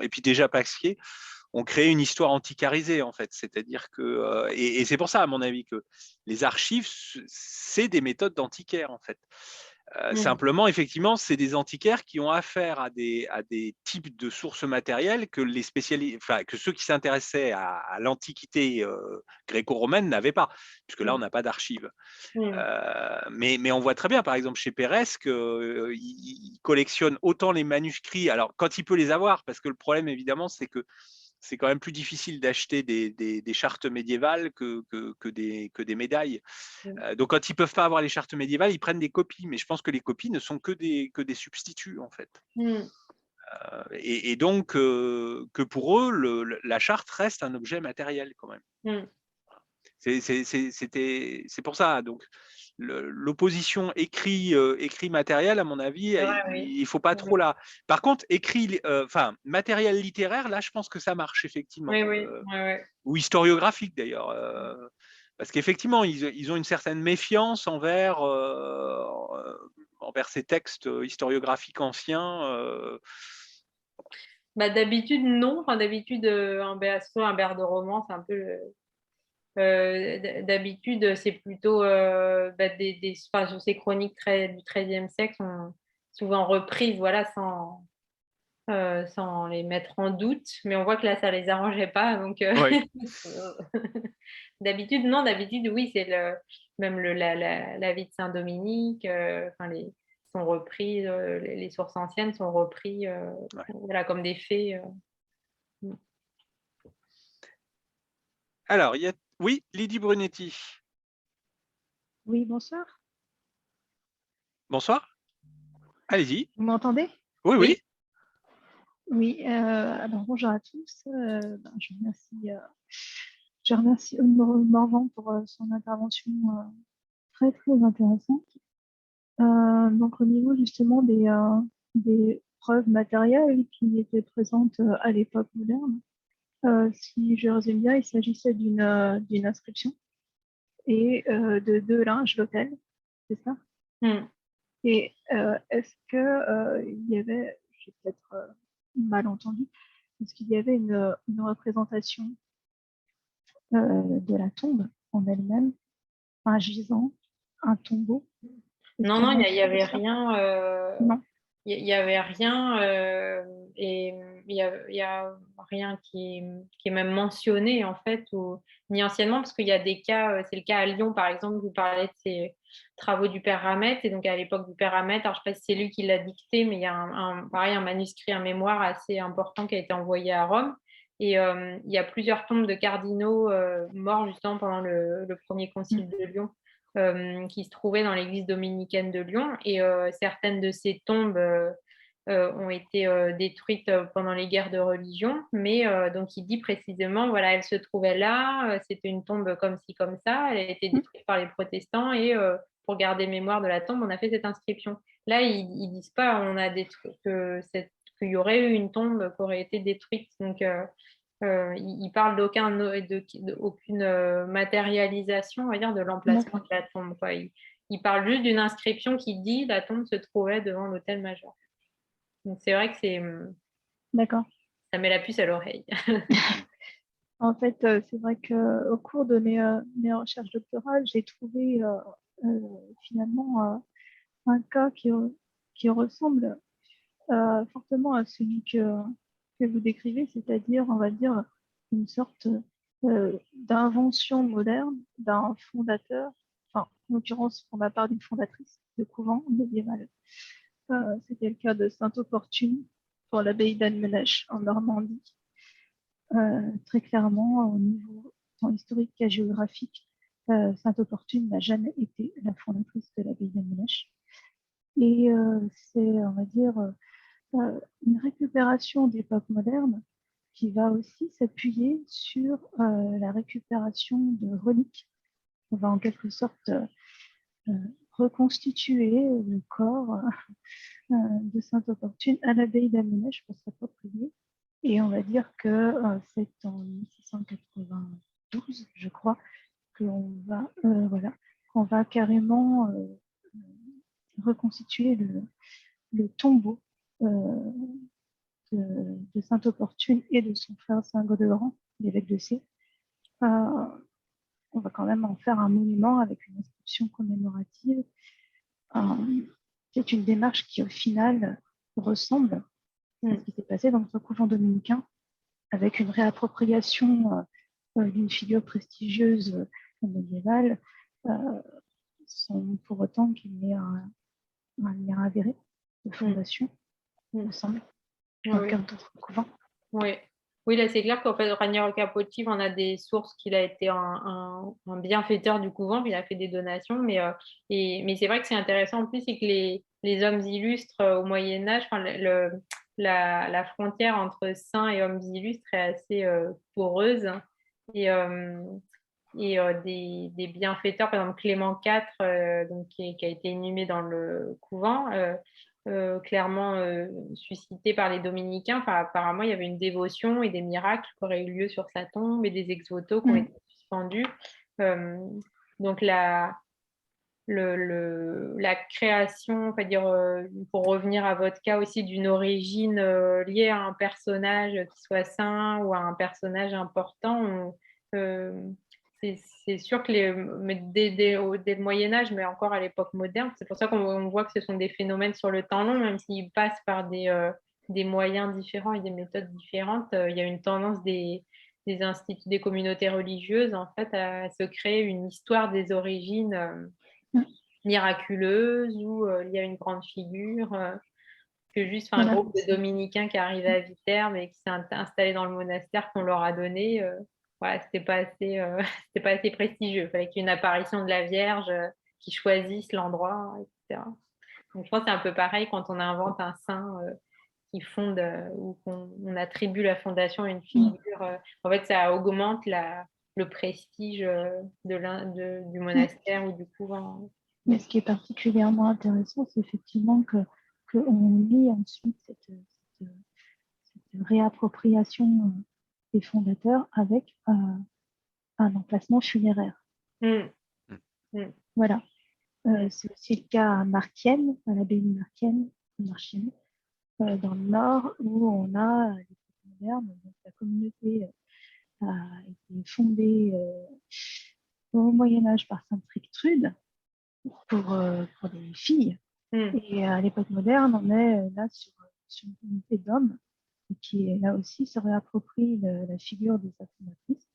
et puis déjà Pasquier, ont créé une histoire antiquarisée, en fait. C'est-à-dire que. Et c'est pour ça, à mon avis, que les archives, c'est des méthodes d'antiquaire, en fait. Simplement, effectivement, c'est des antiquaires qui ont affaire à des types de sources matérielles que que ceux qui s'intéressaient à l'Antiquité gréco-romaine n'avaient pas, puisque là, on n'a pas d'archives. Mais on voit très bien, par exemple, chez Pérez, qu'il collectionne autant les manuscrits, alors quand il peut les avoir, parce que le problème, évidemment, c'est que c'est quand même plus difficile d'acheter des chartes médiévales que des médailles. Donc, quand ils ne peuvent pas avoir les chartes médiévales, ils prennent des copies. Mais je pense que les copies ne sont que des substituts, en fait. Et donc, que pour eux, la charte reste un objet matériel, quand même. C'est pour ça. Donc, l'opposition écrit matériel, à mon avis, il ne faut pas trop là. Par contre, matériel littéraire, là, je pense que ça marche, effectivement. Ou historiographique, d'ailleurs. Parce qu'effectivement, ils ont une certaine méfiance envers ces textes historiographiques anciens. D'habitude, non. Enfin, d'habitude, un vers de roman, c'est un peu d'habitude, c'est plutôt ces chroniques du XIIIe siècle sont souvent reprises, voilà, sans les mettre en doute. Mais on voit que là, ça les arrangeait pas. Donc, d'habitude, non. D'habitude, oui, c'est même la vie de Saint-Dominique. Sont repris, les sources anciennes sont repris, voilà, comme des faits. Alors, oui, Lydie Brunetti. Oui, bonsoir. Bonsoir. Allez-y. Vous m'entendez? Oui, oui. Oui, alors bonjour à tous. Je remercie Aude Morvan pour son intervention très, très intéressante. Donc, au niveau justement des preuves matérielles qui étaient présentes à l'époque moderne, si je résume bien, il s'agissait d'une inscription et de 2 linges locaux, c'est ça? Et est-ce que il y avait, j'ai peut-être mal entendu, est-ce qu'il y avait une représentation de la tombe en elle-même, un gisant, un tombeau? Non, il n'y avait rien. Non. Il n'y avait rien, et il y a rien qui est même mentionné, en fait, ni anciennement, parce qu'il y a des cas, c'est le cas à Lyon, par exemple, vous parlez de ces travaux du père Ramet, et donc à l'époque du père Ramet, alors je ne sais pas si c'est lui qui l'a dicté, mais il y a pareil, un manuscrit, un mémoire assez important qui a été envoyé à Rome, et il y a plusieurs tombes de cardinaux morts justement pendant le premier concile de Lyon, qui se trouvaient dans l'église dominicaine de Lyon. Et certaines de ces tombes ont été détruites pendant les guerres de religion. Mais donc, il dit précisément, voilà, elle se trouvait là, c'était une tombe comme ci, comme ça, elle a été détruite par les protestants et pour garder mémoire de la tombe, on a fait cette inscription. Là, ils disent pas, on a détruit, que qu'il y aurait eu une tombe qui aurait été détruite. Donc, il parle d'aucune matérialisation, on va dire, de l'emplacement de la tombe, quoi. Il parle juste d'une inscription qui dit la tombe se trouvait devant l'hôtel Major. Donc, c'est vrai que D'accord. ça met la puce à l'oreille. En fait, c'est vrai qu'au cours de mes recherches doctorales, j'ai trouvé finalement un cas qui ressemble fortement à celui que vous décrivez, c'est-à-dire, on va dire, une sorte d'invention moderne d'un fondateur, enfin, en l'occurrence, pour ma part, d'une fondatrice de couvent médiéval. C'était le cas de Sainte-Opportune pour l'abbaye d'Anmenèche en Normandie. Très clairement, au niveau tant historique qu'à géographique, Sainte-Opportune n'a jamais été la fondatrice de l'abbaye d'Anmenèche. Et c'est, on va dire, une récupération d'époque moderne qui va aussi s'appuyer sur la récupération de reliques. On va en quelque sorte reconstituer le corps de Sainte-Opportune à l'abbaye d'Anmenèche pour s'approprier. Et on va dire que c'est en 1692, je crois, qu'on va carrément reconstituer le tombeau de Sainte-Opportune et de son frère Saint-Gaudebran, l'évêque de Sées. On va quand même en faire un monument avec une inscription commémorative. C'est une démarche qui, au final, ressemble à ce qui s'est passé dans notre couvent dominicain, avec une réappropriation d'une figure prestigieuse médiévale, sans pour autant qu'il y ait un lien avéré de fondation, il me semble, dans aucun autre couvent. Oui, là, c'est clair qu'en fait, Raniero Capotti, on a des sources qu'il a été un bienfaiteur du couvent, puis il a fait des donations, mais c'est vrai que c'est intéressant en plus, c'est que les hommes illustres au Moyen-Âge, la frontière entre saints et hommes illustres est assez poreuse. Et des bienfaiteurs, par exemple Clément IV, donc, qui a été inhumé dans le couvent, clairement suscité par les dominicains. Enfin, apparemment, il y avait une dévotion et des miracles qui auraient eu lieu sur sa tombe et des ex-votos qui ont été suspendus. Donc, la création, on va dire, pour revenir à votre cas aussi, d'une origine liée à un personnage qui soit saint ou à un personnage important, c'est sûr que dès le Moyen-Âge, mais encore à l'époque moderne, c'est pour ça qu'on voit que ce sont des phénomènes sur le temps long, même s'ils passent par des moyens différents et des méthodes différentes. Il y a une tendance des instituts, des communautés religieuses, en fait, à se créer une histoire des origines miraculeuse où il y a une grande figure, que juste un groupe de dominicains qui arrivait à Viterbe et qui s'est installé dans le monastère qu'on leur a donné. C'était pas assez prestigieux. Il fallait qu'il y ait une apparition de la Vierge qui choisisse l'endroit, etc. Donc je pense que c'est un peu pareil quand on invente un saint qui fonde ou qu'on attribue la fondation à une figure. En fait, ça augmente le prestige du monastère ou du couvent. Mais ce qui est particulièrement intéressant, c'est effectivement qu'on lit ensuite cette réappropriation des fondateurs avec un emplacement funéraire. Voilà. C'est aussi le cas à Marchienne, à l'abbaye de Marchienne, dans le nord, où on a les modernes. Donc la communauté a été fondée au Moyen-Âge par Sainte Trictrude pour des filles. Et à l'époque moderne, on est là sur une communauté d'hommes qui, là aussi, se réapproprie la figure de sa fondatrice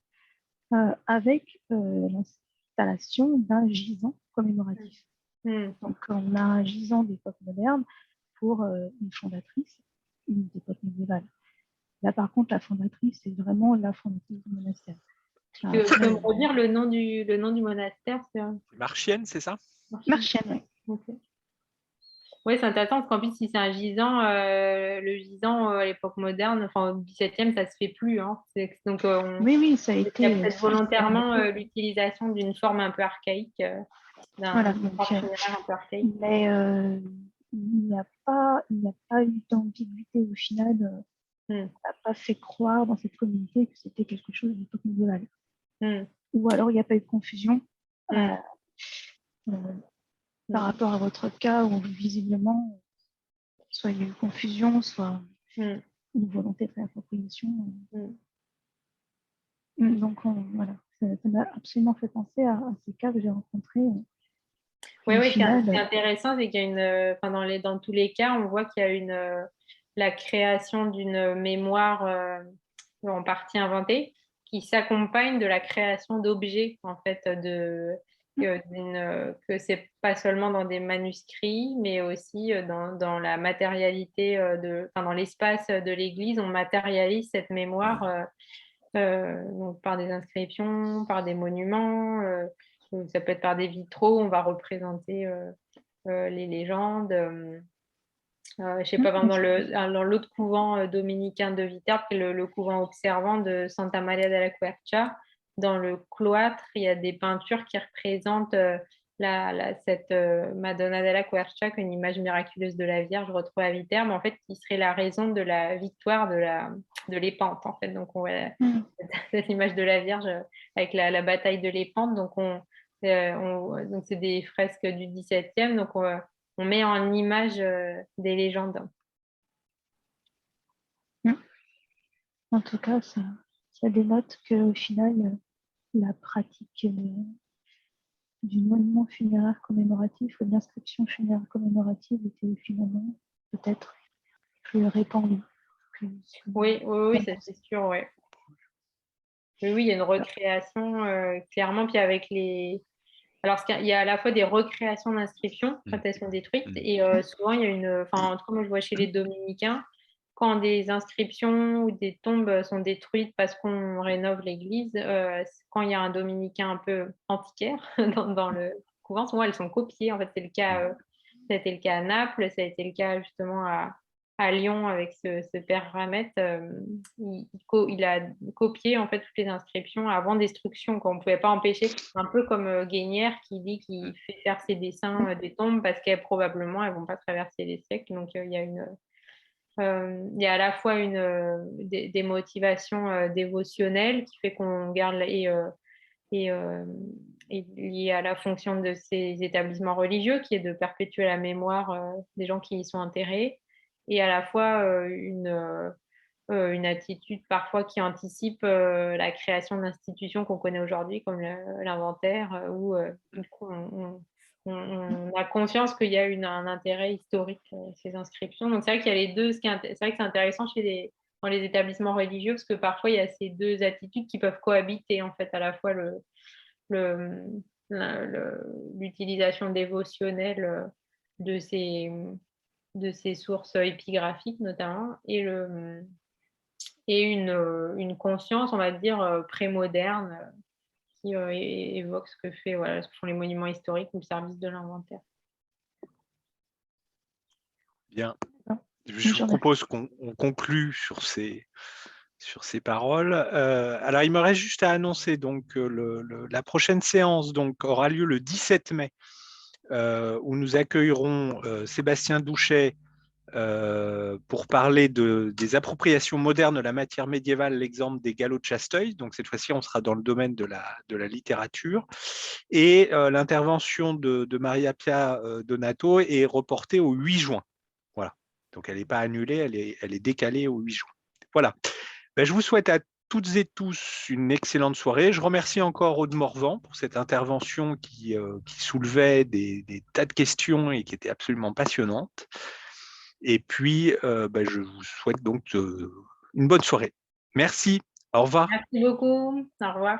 avec l'installation d'un gisant commémoratif. Donc, on a un gisant d'époque moderne pour une fondatrice, une d'époque médiévale. Là, par contre, la fondatrice, c'est vraiment la fondatrice du monastère. Tu peux me redire le nom du monastère? Marchienne, c'est ça? Marchienne, oui. Okay. Oui, c'est intéressant parce qu'en plus, si c'est un gisant, le gisant à l'époque moderne, enfin au XVIIe, ça se fait plus. Hein. Donc, oui, ça a été. Il y a peut-être volontairement l'utilisation d'une forme un peu archaïque, d'un funéraire un peu archaïque. Mais il n'y a pas eu d'ambiguïté au final. On n'a pas fait croire dans cette communauté que c'était quelque chose d'époque médiévale. Ou alors il n'y a pas eu de confusion par rapport à votre cas où visiblement, soit il y a eu confusion, soit une volonté de réappropriation. Donc voilà, ça m'a absolument fait penser à ces cas que j'ai rencontrés. Oui, ce qui est intéressant, c'est qu'il y a dans tous les cas, on voit qu'il y a la création d'une mémoire en partie inventée qui s'accompagne de la création d'objets, en fait, que c'est pas seulement dans des manuscrits, mais aussi dans la matérialité, dans l'espace de l'Église, on matérialise cette mémoire donc par des inscriptions, par des monuments, ça peut être par des vitraux, on va représenter les légendes. Je sais pas, dans l'autre couvent dominicain de Viterbo, qui est le couvent observant de Santa Maria della Quercia, dans le cloître, il y a des peintures qui représentent cette Madonna della Quercia, qui est une image miraculeuse de la Vierge retrouvée à Viterbo, mais en fait, qui serait la raison de la victoire de l'Épante, en fait. Donc, on voit cette image de la Vierge avec la bataille de l'Épante. Donc, donc c'est des fresques du XVIIe. Donc, on met en image des légendes. En tout cas, ça dénote qu'au final, la pratique du monument funéraire commémoratif ou de l'inscription funéraire commémorative était finalement peut-être plus répandue. Oui, c'est sûr, oui. Oui, il y a une recréation, clairement, puis avec les... Alors, il y a à la fois des recréations d'inscriptions quand elles sont détruites, et souvent, il y a en tout cas, moi, je vois chez les dominicains, quand des inscriptions ou des tombes sont détruites parce qu'on rénove l'église, quand il y a un dominicain un peu antiquaire dans le couvent, souvent, elles sont copiées. En fait, ça a été le cas à Naples, ça a été le cas justement à Lyon avec ce père Ramette. Il a copié en fait toutes les inscriptions avant destruction, qu'on ne pouvait pas empêcher, un peu comme Guénière qui dit qu'il fait faire ses dessins des tombes parce qu'elles probablement elles vont pas traverser les siècles. Donc il y a à la fois des motivations dévotionnelles qui fait qu'on garde et lié à la fonction de ces établissements religieux qui est de perpétuer la mémoire des gens qui y sont enterrés, et à la fois une attitude parfois qui anticipe la création d'institutions qu'on connaît aujourd'hui comme l'inventaire, où du coup, on a conscience qu'il y a un intérêt historique ces inscriptions. Donc c'est vrai qu'il y a les deux. C'est vrai que c'est intéressant dans les établissements religieux parce que parfois il y a ces deux attitudes qui peuvent cohabiter en fait, à la fois l'utilisation dévotionnelle de ces sources épigraphiques notamment, et une conscience, on va dire, prémoderne qui évoque ce que font les monuments historiques ou le service de l'inventaire. Bien. Je vous propose qu'on conclue sur ces paroles. Alors, il me reste juste à annoncer donc la prochaine séance donc, aura lieu le 17 mai, où nous accueillerons Sébastien Douchet pour parler des appropriations modernes de la matière médiévale, l'exemple des galops de Chasteuil. Donc, cette fois-ci, on sera dans le domaine de la littérature. Et l'intervention de Maria Pia Donato est reportée au 8 juin. Voilà. Donc, elle n'est pas annulée, elle est décalée au 8 juin. Voilà. Ben, je vous souhaite à toutes et tous une excellente soirée. Je remercie encore Aude Morvan pour cette intervention qui soulevait des tas de questions et qui était absolument passionnante. Et puis, je vous souhaite donc une bonne soirée. Merci. Au revoir. Merci beaucoup. Au revoir.